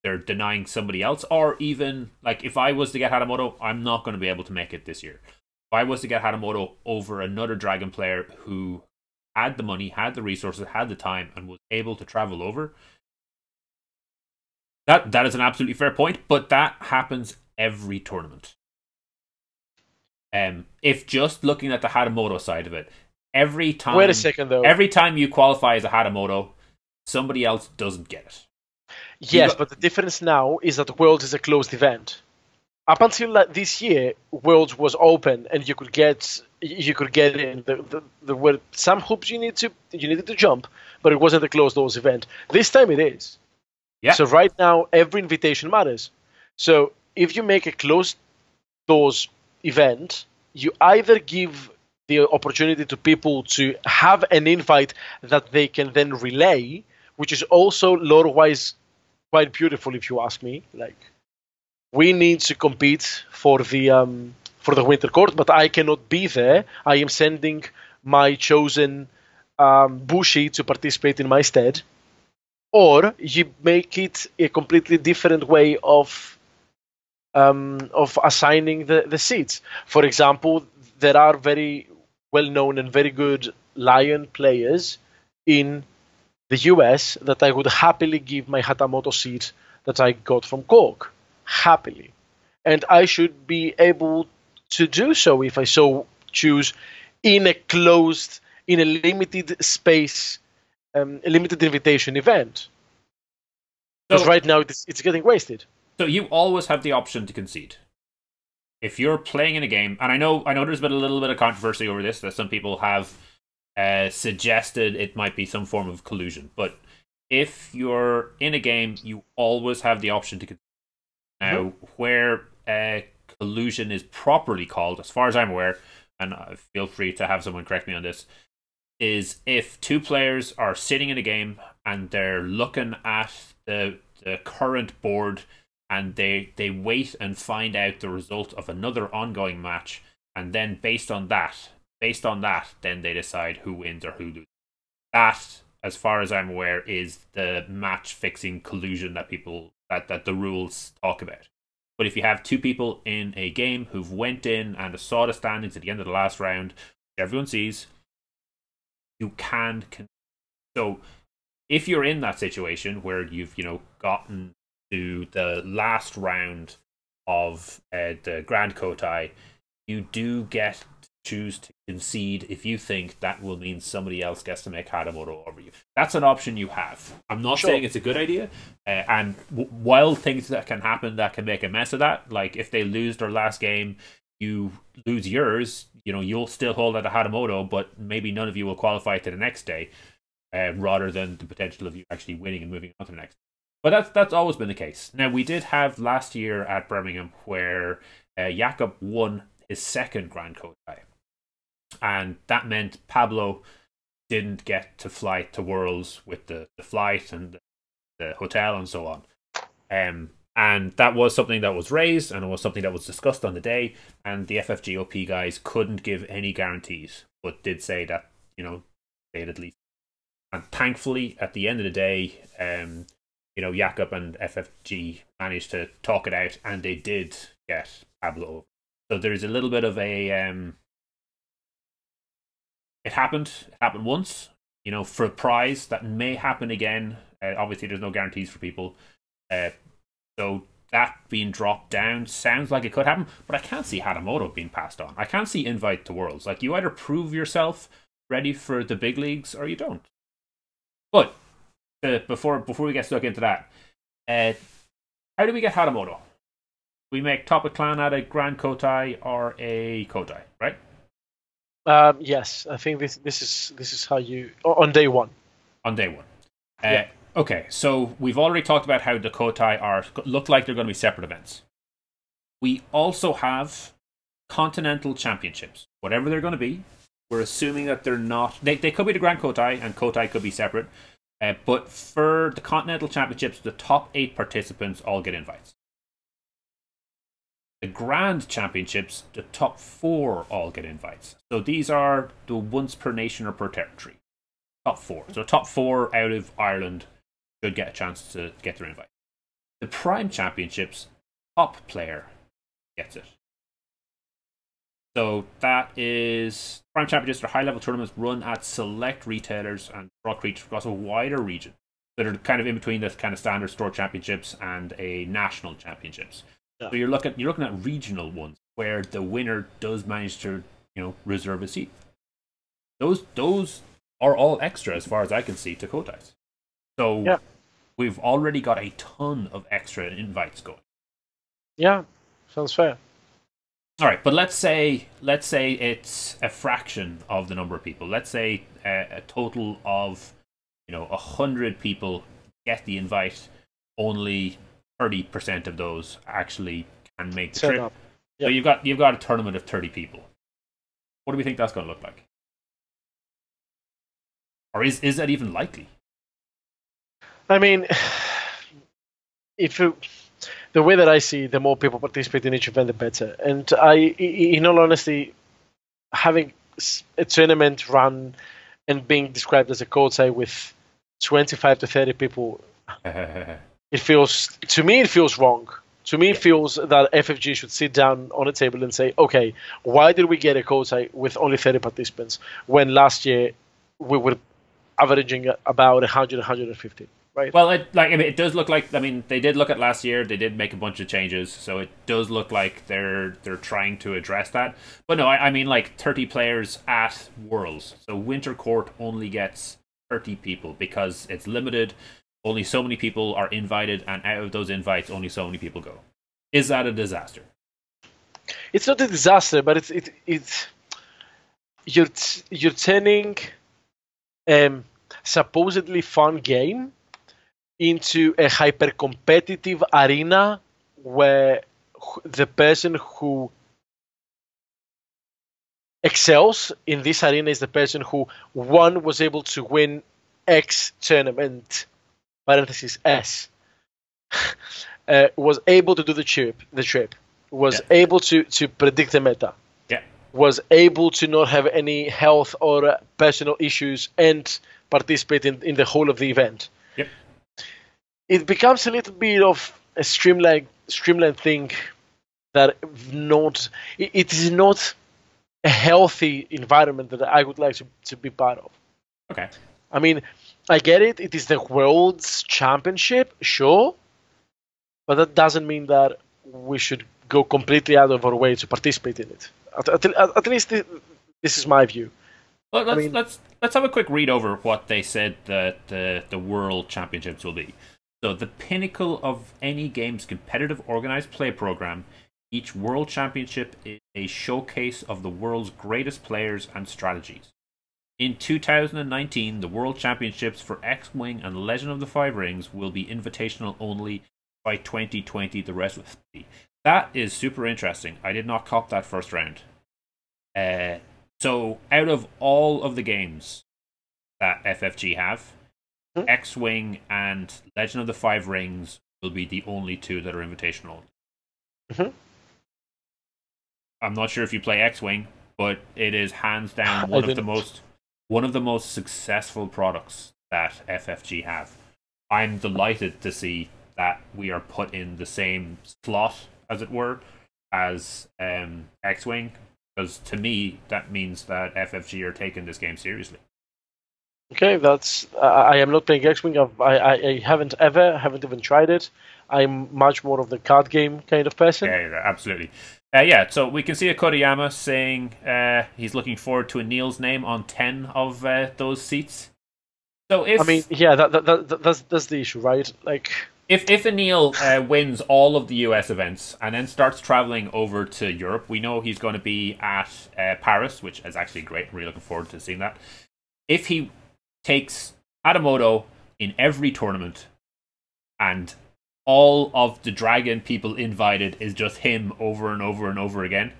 they're denying somebody else. Or even, like, if I was to get Hatamoto, I'm not going to be able to make it this year. If I was to get Hatamoto over another Dragon player who had the money, had the resources, had the time, and was able to travel over, that is an absolutely fair point, but that happens every tournament. If just looking at the Hatamoto side of it, every time... Wait a second, though. Every time you qualify as a Hatamoto, somebody else doesn't get it. Yes, but the difference now is that Worlds is a closed event. Up until this year, Worlds was open, and you could get in. There were some hoops you needed to jump, but it wasn't a closed doors event. This time it is. Yeah. So right now, every invitation matters. So if you make a closed doors event, you either give the opportunity to people to have an invite that they can then relay, which is also lore-wise quite beautiful, if you ask me. Like, we need to compete for the Winter Court, but I cannot be there. I am sending my chosen Bushi to participate in my stead. Or you make it a completely different way of of assigning the seats. For example, there are very well-known and very good Lion players in the US that I would happily give my Hatamoto seat that I got from Cork. Happily. And I should be able to do so if I so choose in a limited space, a limited invitation event. Because right now it's getting wasted. So you always have the option to concede. If you're playing in a game, and I know there's been a little bit of controversy over this, that some people have suggested it might be some form of collusion. But if you're in a game, you always have the option to concede. Now, where collusion is properly called, as far as I'm aware, and feel free to have someone correct me on this, is if two players are sitting in a game and they're looking at the current board and they wait and find out the result of another ongoing match, and then based on that, then they decide who wins or who loses. That, as far as I'm aware, is the match-fixing collusion that that the rules talk about. But if you have two people in a game who've went in and saw the standings at the end of the last round, which everyone sees, you can. So if you're in that situation where you've gotten to the last round of the Grand Kotai, you do get to choose to concede if you think that will mean somebody else gets to make Hatamoto over you. That's an option you have. I'm not saying it's a good idea, and wild things that can happen that can make a mess of that, like if they lose their last game, you lose yours, you'll still hold out a Hatamoto, but maybe none of you will qualify to the next day, rather than the potential of you actually winning and moving on to the next. But that's always been the case. Now, we did have last year at Birmingham where Jakob won his second Grand Kotai. And that meant Pablo didn't get to fly to Worlds with the flight and the hotel and so on. And that was something that was raised, and it was something that was discussed on the day, and the FFG OP guys couldn't give any guarantees, but did say that, they'd at least. And thankfully, at the end of the day, Jakob and FFG managed to talk it out, and they did get Pablo. So there's a little bit of a... It happened once, for a prize. That may happen again. Obviously, there's no guarantees for people. So that being dropped down sounds like it could happen, but I can't see Hatamoto being passed on. I can't see invite to Worlds. Like, you either prove yourself ready for the big leagues or you don't. But before we get stuck into that, how do we get Hatamoto? We make top of clan at a Grand Kotai or a Kotai, right? Yes, I think this is how you on day one. On day one. Yeah. Okay, so we've already talked about how the Kotai look like they're going to be separate events. We also have continental championships, whatever they're going to be. We're assuming that they're not. They could be the Grand Kotai, and Kotai could be separate. But for the continental championships, the top 8 participants all get invites. The Grand Championships, the top 4 all get invites. So these are the once per nation or per territory. Top 4. So top 4 out of Ireland should get a chance to get their invite. The Prime Championships, top player gets it. So that is... Prime Championships are high-level tournaments run at select retailers and across a wider region. That are kind of in between the kind of standard store championships and a national championships. Yeah. So you're looking at regional ones where the winner does manage to reserve a seat. Those are all extra as far as I can see to Kotais. So we've already got a ton of extra invites going. Yeah, sounds fair. All right, but let's say it's a fraction of the number of people. Let's say a total of 100 people get the invite. Only 30% of those actually can make the trip. Yep. So you've got a tournament of 30 people. What do we think that's going to look like? Or is that even likely? I mean, the way that I see, the more people participate in each event, the better. And in all honesty, having a tournament run and being described as a Kotai with 25 to 30 people, it feels wrong. To me, it feels that FFG should sit down on a table and say, okay, why did we get a quota with only 30 participants when last year we were averaging about 100, 150, right? Well, it does look like. I mean, they did look at last year. They did make a bunch of changes, so it does look like they're trying to address that. But no, I mean like 30 players at Worlds. So Winter Court only gets 30 people because it's limited. Only so many people are invited, and out of those invites, only so many people go. Is that a disaster? It's not a disaster, but it's you're turning supposedly fun game into a hyper competitive arena where the person who excels in this arena is the person who was able to win X tournament, parenthesis S, was able to do the trip, was able to predict the meta, was able to not have any health or personal issues and participate in the whole of the event. Yep. It becomes a little bit of a streamlined thing that it is not a healthy environment that I would like to be part of. Okay. I mean, I get it. It is the World's Championship, sure. But that doesn't mean that we should go completely out of our way to participate in it. At least this is my view. Well, let's have a quick read over what they said that the World Championships will be. So, the pinnacle of any game's competitive organized play program, each World Championship is a showcase of the world's greatest players and strategies. In 2019, the World Championships for X-Wing and Legend of the Five Rings will be invitational only. By 2020, the rest will be. That is super interesting. I did not cop that first round. So, out of all of the games that FFG have, X-Wing and Legend of the Five Rings will be the only two that are invitational. I'm not sure if you play X-Wing, but it is hands down one of the most successful products that FFG have. I'm delighted to see that we are put in the same slot, as it were, as X-Wing, because to me that means that FFG are taking this game seriously. Okay, that's. I am not playing X-Wing. I haven't even tried it. I'm much more of the card game kind of person. Yeah, absolutely. So we can see Akodo saying he's looking forward to Anil's name on 10 of those seats. So if that's the issue, right? Like, if Anil wins all of the US events and then starts traveling over to Europe, we know he's going to be at Paris, which is actually great. I'm really looking forward to seeing that. If he takes Hatamoto in every tournament and all of the Dragon people invited is just him over and over and over again,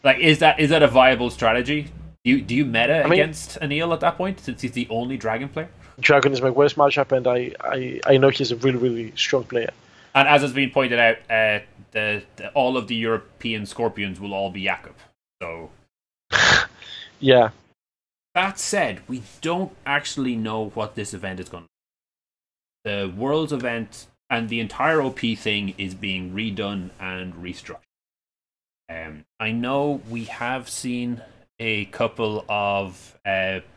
like, is that a viable strategy? Do you meta against Anil at that point, since he's the only Dragon player? Dragon is my worst matchup, and I know he's a really, really strong player. And as has been pointed out, all of the European Scorpions will all be Jakub. So, yeah. That said, we don't actually know what this event is going to be. The Worlds event and the entire OP thing is being redone and restructured. I know we have seen a couple of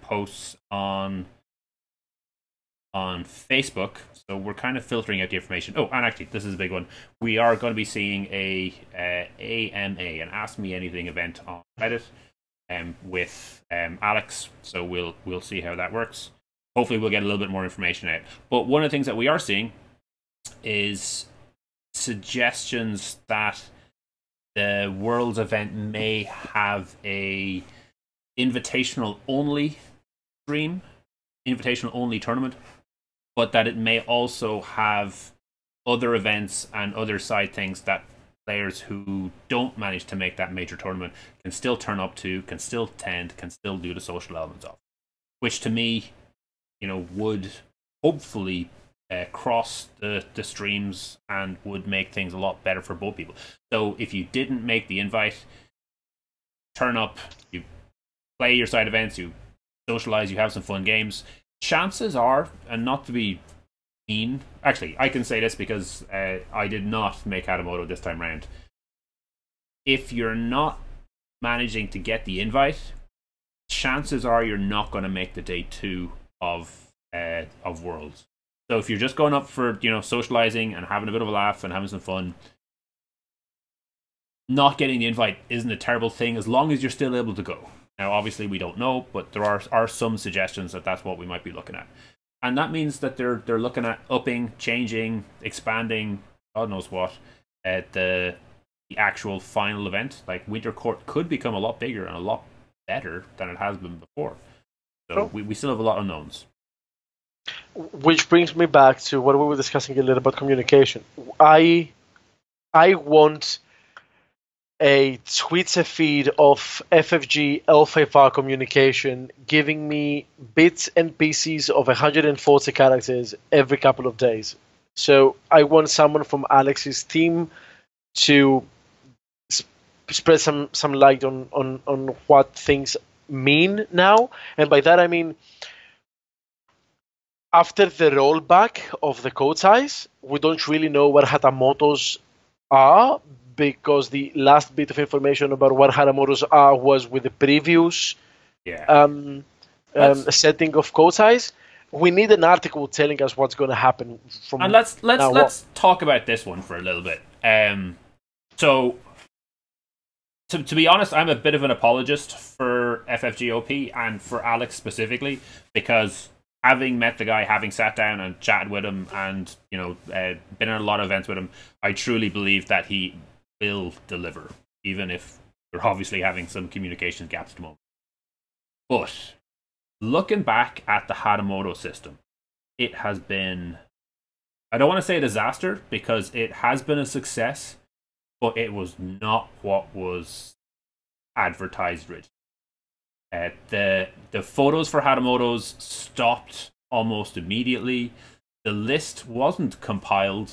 posts on Facebook, so we're kind of filtering out the information. Oh, and actually, this is a big one. We are going to be seeing a AMA, an Ask Me Anything event on Reddit with Alex, so we'll see how that works. Hopefully we'll get a little bit more information out. But one of the things that we are seeing is suggestions that the Worlds event may have a invitational only stream, invitational only tournament, but that it may also have other events and other side things that players who don't manage to make that major tournament can still turn up to, can still attend, can still do the social elements of, which to me, would hopefully cross the streams and would make things a lot better for both people. So if you didn't make the invite, turn up, you play your side events, you socialize, you have some fun games, chances are, and not to be mean. Actually, I can say this because I did not make Hatamoto this time round. If you're not managing to get the invite, chances are you're not going to make the day 2 of Worlds. So if you're just going up for, socializing and having a bit of a laugh and having some fun, not getting the invite isn't a terrible thing as long as you're still able to go. Now, obviously, we don't know, but there are some suggestions that that's what we might be looking at. And that means that they're looking at upping, changing, expanding, God knows what, the actual final event. Like, Winter Court could become a lot bigger and a lot better than it has been before. So we still have a lot of unknowns. Which brings me back to what we were discussing a little about communication. I want a Twitter feed of FFG L5R communication giving me bits and pieces of 140 characters every couple of days. So I want someone from Alex's team to spread some light on what things mean now. And by that I mean, after the rollback of the code size, we don't really know what Hatamotos are, because the last bit of information about what Hatamotos are was with the previous setting of code size. We need an article telling us what's going to happen from. And let's talk about this one for a little bit. So to be honest, I'm a bit of an apologist for FFGOP and for Alex specifically, because having met the guy, having sat down and chatted with him, and been in a lot of events with him, I truly believe that he will deliver, even if we're obviously having some communication gaps at the moment. But looking back at the Hatamoto system, it has been, I don't want to say a disaster, because it has been a success, but it was not what was advertised originally. The photos for Hatamotos stopped almost immediately. The list wasn't compiled.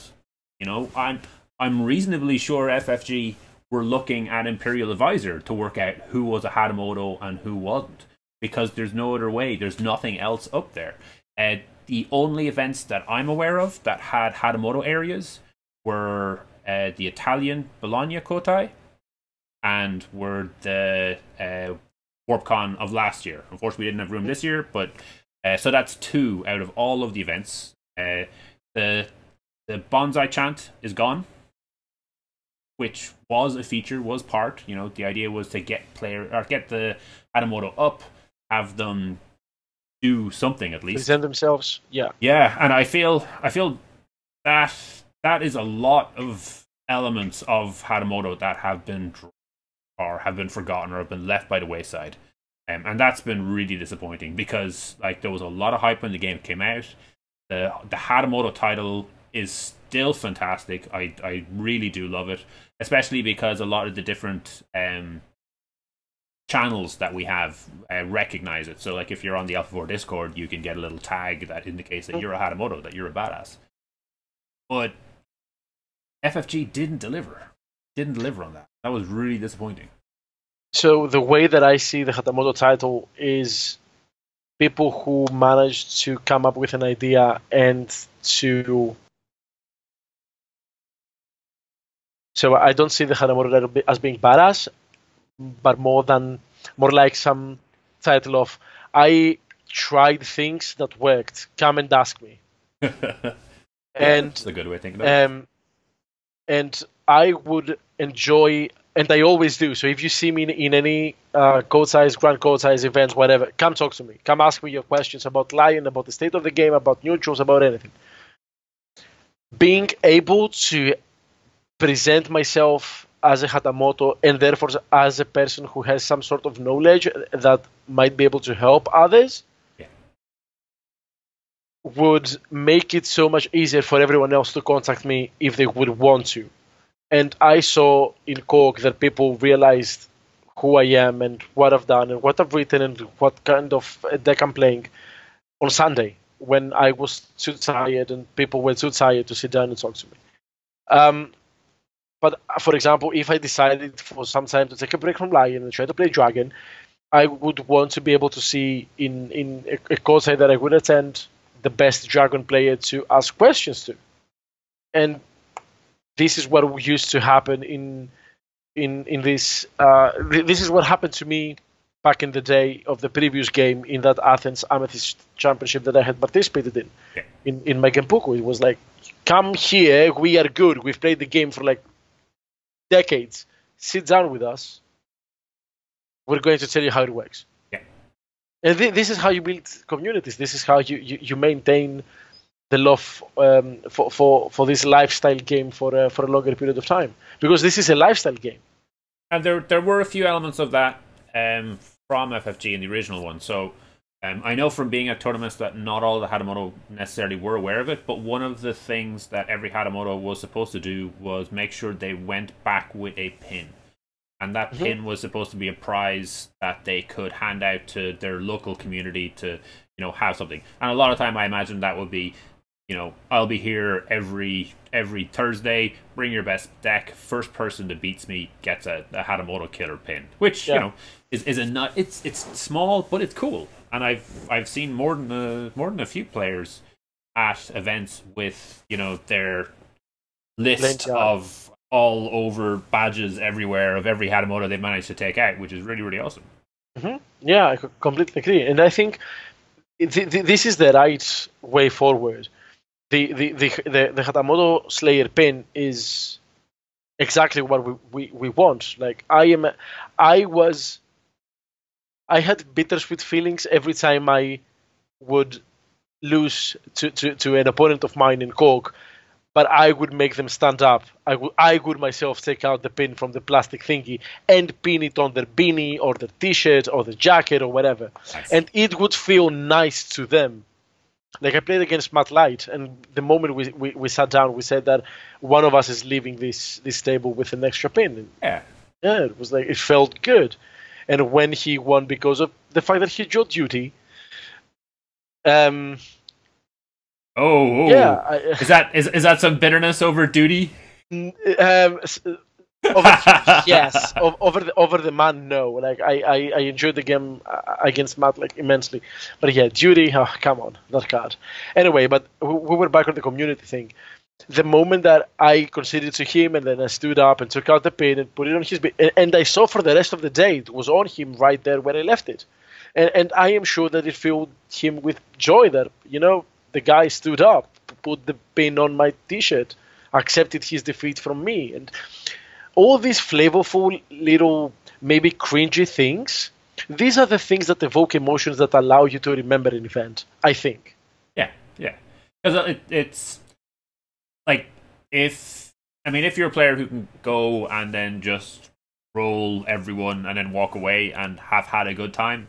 I'm reasonably sure FFG were looking at Imperial Advisor to work out who was a Hatamoto and who wasn't, because there's no other way. There's nothing else up there. The only events that I'm aware of that had Hatamoto areas were the Italian Bologna Kotai and were the WarpCon of last year. Unfortunately, we didn't have room this year, but so that's 2 out of all of the events. The Bonsai Chant is gone, which was a feature, was part. The idea was to get the Hatamoto up, have them do something at least. Present themselves, yeah. Yeah, and I feel that is a lot of elements of Hatamoto that have been forgotten or have been left by the wayside. And that's been really disappointing, because there was a lot of hype when the game came out. The Hatamoto title is still fantastic. I really do love it, especially because a lot of the different channels that we have recognize it. So if you're on the Alpha 4 Discord, you can get a little tag that indicates that you're a Hatamoto, that you're a badass. But FFG didn't deliver on that. That was really disappointing. So the way that I see the Hatamoto title is people who managed to come up with an idea and to... So I don't see the Hatamoto title as being badass, but more like some title of, I tried things that worked, come and ask me. And that's a good way of thinking about it. And I would enjoy, and I always do, so if you see me in any code size, grand code size events, whatever, come talk to me. Come ask me your questions about Lion, about the state of the game, about neutrals, about anything. Being able to present myself as a Hatamoto, and therefore as a person who has some sort of knowledge that might be able to help others, would make it so much easier for everyone else to contact me if they would want to. And I saw in Cork that people realized who I am and what I've done and what I've written and what kind of deck I'm playing on Sunday, when I was too tired and people were too tired to sit down and talk to me. But for example, if I decided for some time to take a break from Lion and try to play Dragon, I would want to be able to see in a code site that I would attend the best dragon player to ask questions to. And this is what used to happen in this. This is what happened to me back in the day of the previous game in that Athens Amethyst Championship that I had participated in. Yeah. In my Gempuku, it was like, come here, we are good. We've played the game for like decades. Sit down with us. We're going to tell you how it works. Yeah. And this is how you build communities. This is how you maintain the love for this lifestyle game for a longer period of time, because this is a lifestyle game. And there were a few elements of that from FFG in the original one. So I know from being at tournaments that not all the Hatamoto necessarily were aware of it, but one of the things that every Hatamoto was supposed to do was make sure they went back with a pin. And that pin was supposed to be a prize that they could hand out to their local community to, have something. And a lot of time I imagine that would be, I'll be here every Thursday, bring your best deck, first person that beats me gets a Hatamoto killer pin, which, is a nut. It's small, but it's cool. And I've seen more than a few players at events with, their list of all over badges everywhere of every Hatamoto they've managed to take out, which is really, really awesome. Yeah, I completely agree. And I think this is the right way forward. The Hatamoto Slayer pin is exactly what we want. Like I had bittersweet feelings every time I would lose to an opponent of mine in Cork, but I would make them stand up. I would myself take out the pin from the plastic thingy and pin it on their beanie or their t-shirt or their jacket or whatever. Nice. And it would feel nice to them. Like I played against Matt Light, and the moment we sat down, we said that one of us is leaving this table with an extra pin. And it was like, it felt good. And when he won because of the fact that he drew duty, is that some bitterness over duty? Over the man, no. Like I enjoyed the game against Matt like immensely, but yeah, duty. Oh, come on, that card. Anyway, but we were back on the community thing. The moment that I conceded to him, and then I stood up and took out the pin and put it on his bit, and I saw for the rest of the day it was on him right there where I left it, and I am sure that it filled him with joy that the guy stood up, put the pin on my t-shirt, accepted his defeat from me, and all these flavorful little, maybe cringy things, these are the things that evoke emotions that allow you to remember an event, I think. Yeah. Because it's like, if you're a player who can go and then just roll everyone and then walk away and have had a good time,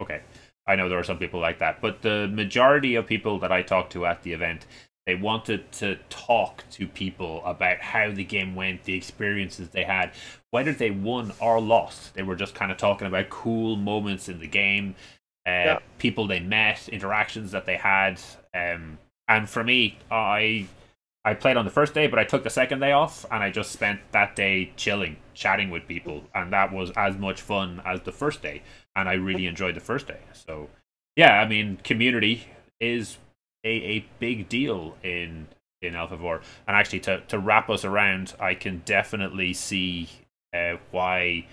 okay. I know there are some people like that, but the majority of people that I talked to at the event, they wanted to talk to people about how the game went, the experiences they had, whether they won or lost. They were just kind of talking about cool moments in the game, people they met, interactions that they had. And for me, I played on the first day, but I took the second day off, and I just spent that day chilling, chatting with people, and that was as much fun as the first day, and I really enjoyed the first day. So, yeah, community is a big deal in Alpha 4. And actually, to wrap us around, I can definitely see why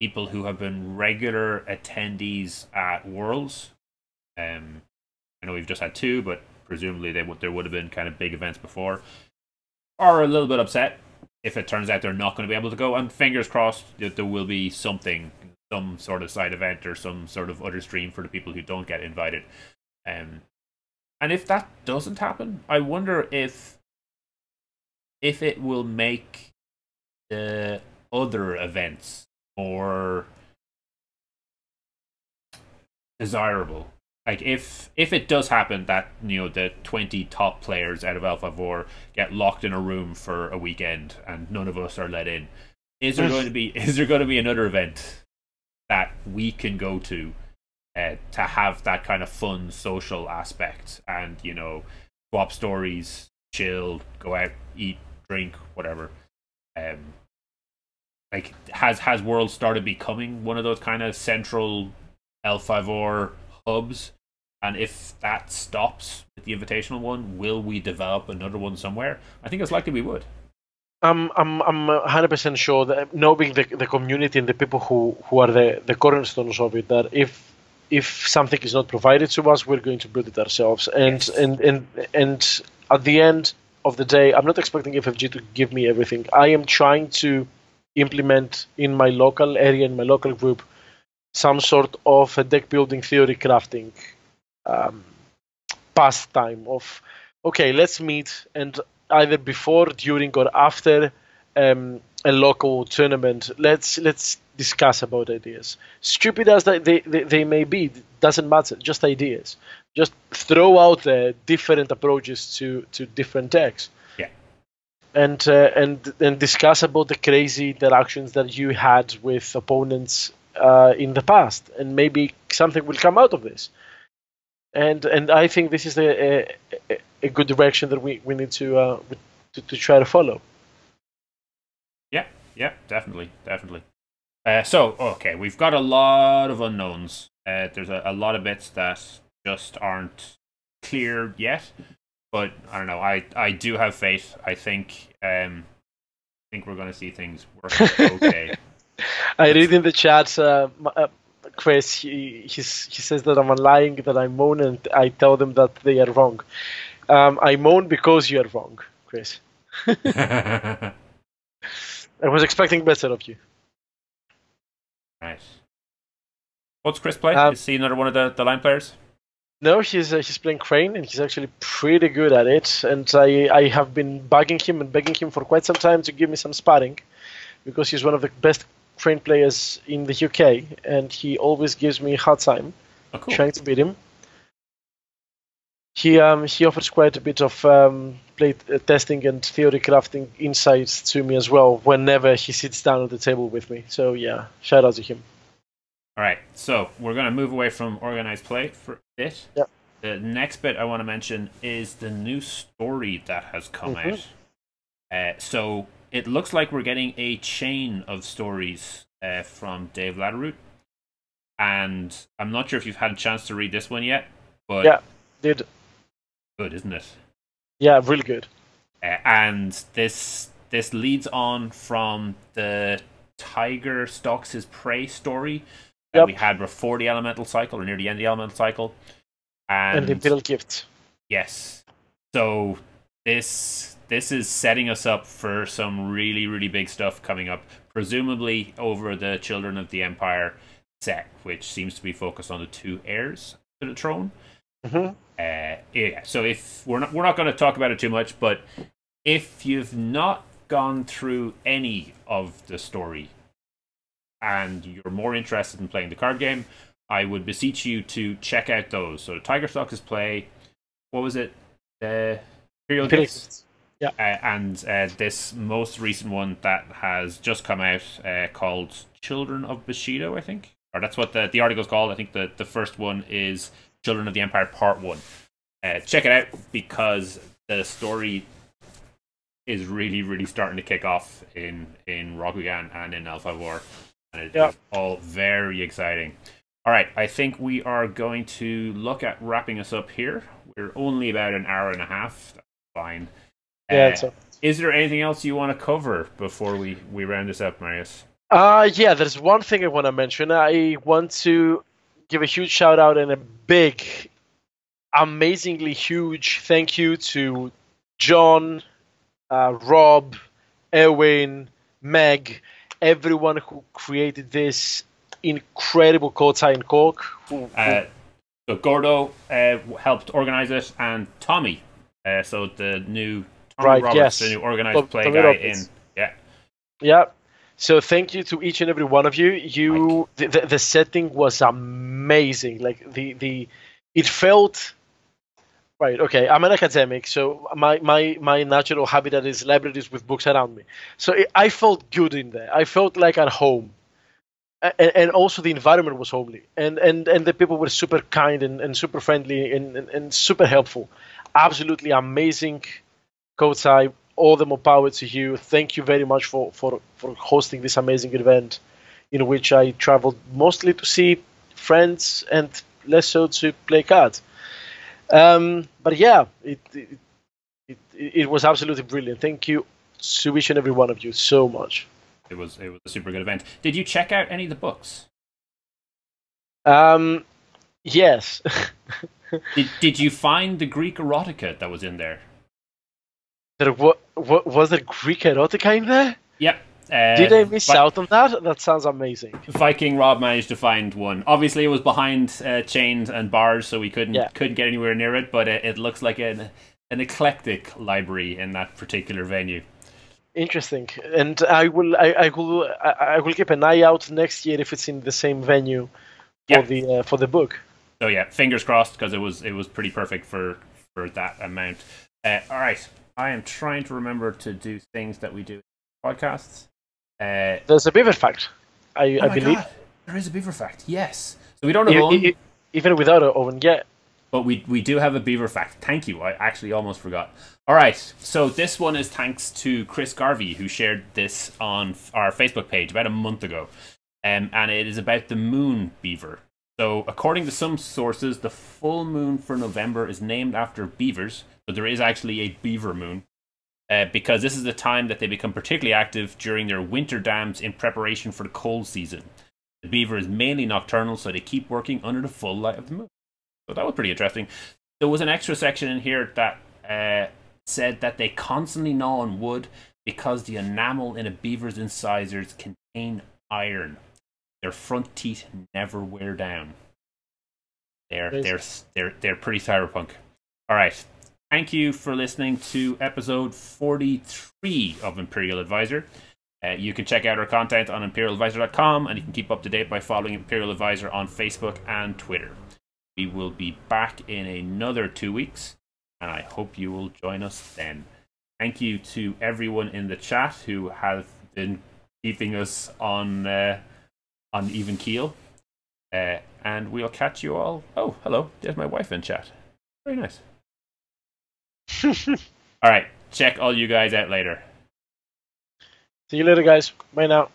people who have been regular attendees at Worlds, I know we've just had 2, but presumably there would have been kind of big events before, are a little bit upset if it turns out they're not going to be able to go. And fingers crossed that there will be some sort of side event or some sort of other stream for the people who don't get invited. And if that doesn't happen, I wonder if it will make the other events more desirable. Like, if it does happen that, the 20 top players out of Alpha 4 get locked in a room for a weekend and none of us are let in, is there going to be another event that we can go to have that kind of fun social aspect and, swap stories, chill, go out, eat, drink, whatever? Like, has World started becoming one of those kind of central L5R hubs And if that stops with the invitational one, will we develop another one somewhere? I think it's likely we would. I'm 100% sure that knowing the community and the people who are the cornerstones of it, that if something is not provided to us, we're going to build it ourselves. And Yes. and at the end of the day, I'm not expecting FFG to give me everything. I am trying to implement in my local area, in my local group, some sort of a deck building theory crafting pastime of, okay, let's meet and either before, during, or after a local tournament, let's discuss about ideas. Stupid as they may be, doesn't matter. Just ideas. Just throw out different approaches to different decks. Yeah. And discuss about the crazy interactions that you had with opponents in the past, and maybe something will come out of this. And I think this is a good direction that we need to try to follow. Yeah, definitely. So, okay, we've got a lot of unknowns. There's a lot of bits that just aren't clear yet. But I don't know. I do have faith. I think we're going to see things work okay. I read in the chat, Chris. He says that I'm lying, that I moan, and I tell them that they are wrong. I moan because you are wrong, Chris. I was expecting better of you. Nice. What's Chris play? Is he another one of the line players? No, he's playing Crane, and he's actually pretty good at it. And I have been bugging him and begging him for quite some time to give me some sparring, because he's one of the best Crane players in the UK, and he always gives me a hard time trying to beat him. He offers quite a bit of play testing and theory crafting insights to me as well whenever he sits down at the table with me. So yeah, shout out to him. All right, so we're going to move away from organized play for a bit. Yep. The next bit I want to mention is the new story that has come out. So it looks like we're getting a chain of stories from Dave Latteroot. And I'm not sure if you've had a chance to read this one yet, but yeah, did. Good, isn't it? Yeah, really good. And this leads on from the Tiger Stalks His Prey story that we had before the elemental cycle, or near the end of the elemental cycle. And the Imperial Gift. Yes. So this is setting us up for some really, really big stuff coming up, presumably over the Children of the Empire set, which seems to be focused on the two heirs to the throne. Yeah. So if we're not going to talk about it too much, but if you've not gone through any of the story and you're more interested in playing the card game, I would beseech you to check out those. So Tiger Stalks His Prey, what was it? Imperial Gifts. Yeah. And this most recent one that has just come out called Children of Bushido, I think. Or that's what the article's called. I think the first one is Children of the Empire Part 1. Check it out, because the story is really, really starting to kick off in Rokugan and in Alpha War. And it's all very exciting. All right, I think we are going to look at wrapping us up here. We're only about an hour and a half. That's fine. Is there anything else you want to cover before we round this up, Marius? Yeah, there's one thing I want to mention. I want to give a huge shout out and a big, amazingly huge thank you to John, Rob, Erwin, Meg, everyone who created this incredible Kotai in Cork. So Gordo helped organize it, and Tommy. So the new Tommy Roberts, the new organized play guy in. Yeah. So thank you to each and every one of you. The setting was amazing. Like it felt right. Okay, I'm an academic, so my natural habitat is libraries with books around me. So I felt good in there. I felt like at home, and also the environment was homely, and the people were super kind and super friendly and super helpful. Absolutely amazing, Kotai. All the more power to you. Thank you very much for hosting this amazing event, in which I traveled mostly to see friends and less so to play cards. But yeah, it was absolutely brilliant. Thank you to each and every one of you so much. It was a super good event. Did you check out any of the books? Yes. Did you find the Greek erotica that was in there? What was there Greek erotica in there? Yep. Did I miss out on that? That sounds amazing. Viking Rob managed to find one. Obviously, it was behind chains and bars, so we couldn't get anywhere near it. But it looks like an eclectic library in that particular venue. Interesting, and I will keep an eye out next year if it's in the same venue for the book. So yeah, fingers crossed, because it was pretty perfect for that amount. All right, I am trying to remember to do things that we do in podcasts. There's a beaver fact. I believe God, there is a beaver fact. Yes, so we don't have one, even without an oven yet. But we do have a beaver fact. Thank you. I actually almost forgot. All right, so this one is thanks to Chris Garvey, who shared this on our Facebook page about a month ago, and it is about the moon beaver. So, according to some sources, the full moon for November is named after beavers, but there is actually a beaver moon, because this is the time that they become particularly active during their winter dams in preparation for the cold season. The beaver is mainly nocturnal, so they keep working under the full light of the moon. So that was pretty interesting. There was an extra section in here that said that they constantly gnaw on wood because the enamel in a beaver's incisors contain iron. Their front teeth never wear down. They're pretty cyberpunk. All right. Thank you for listening to episode 43 of Imperial Advisor. You can check out our content on imperialadvisor.com, and you can keep up to date by following Imperial Advisor on Facebook and Twitter. We will be back in another 2 weeks, and I hope you will join us then. Thank you to everyone in the chat who has been keeping us on even keel. And we'll catch you all. Oh, hello. There's my wife in chat. Very nice. All right. Check all you guys out later. See you later, guys. Bye now.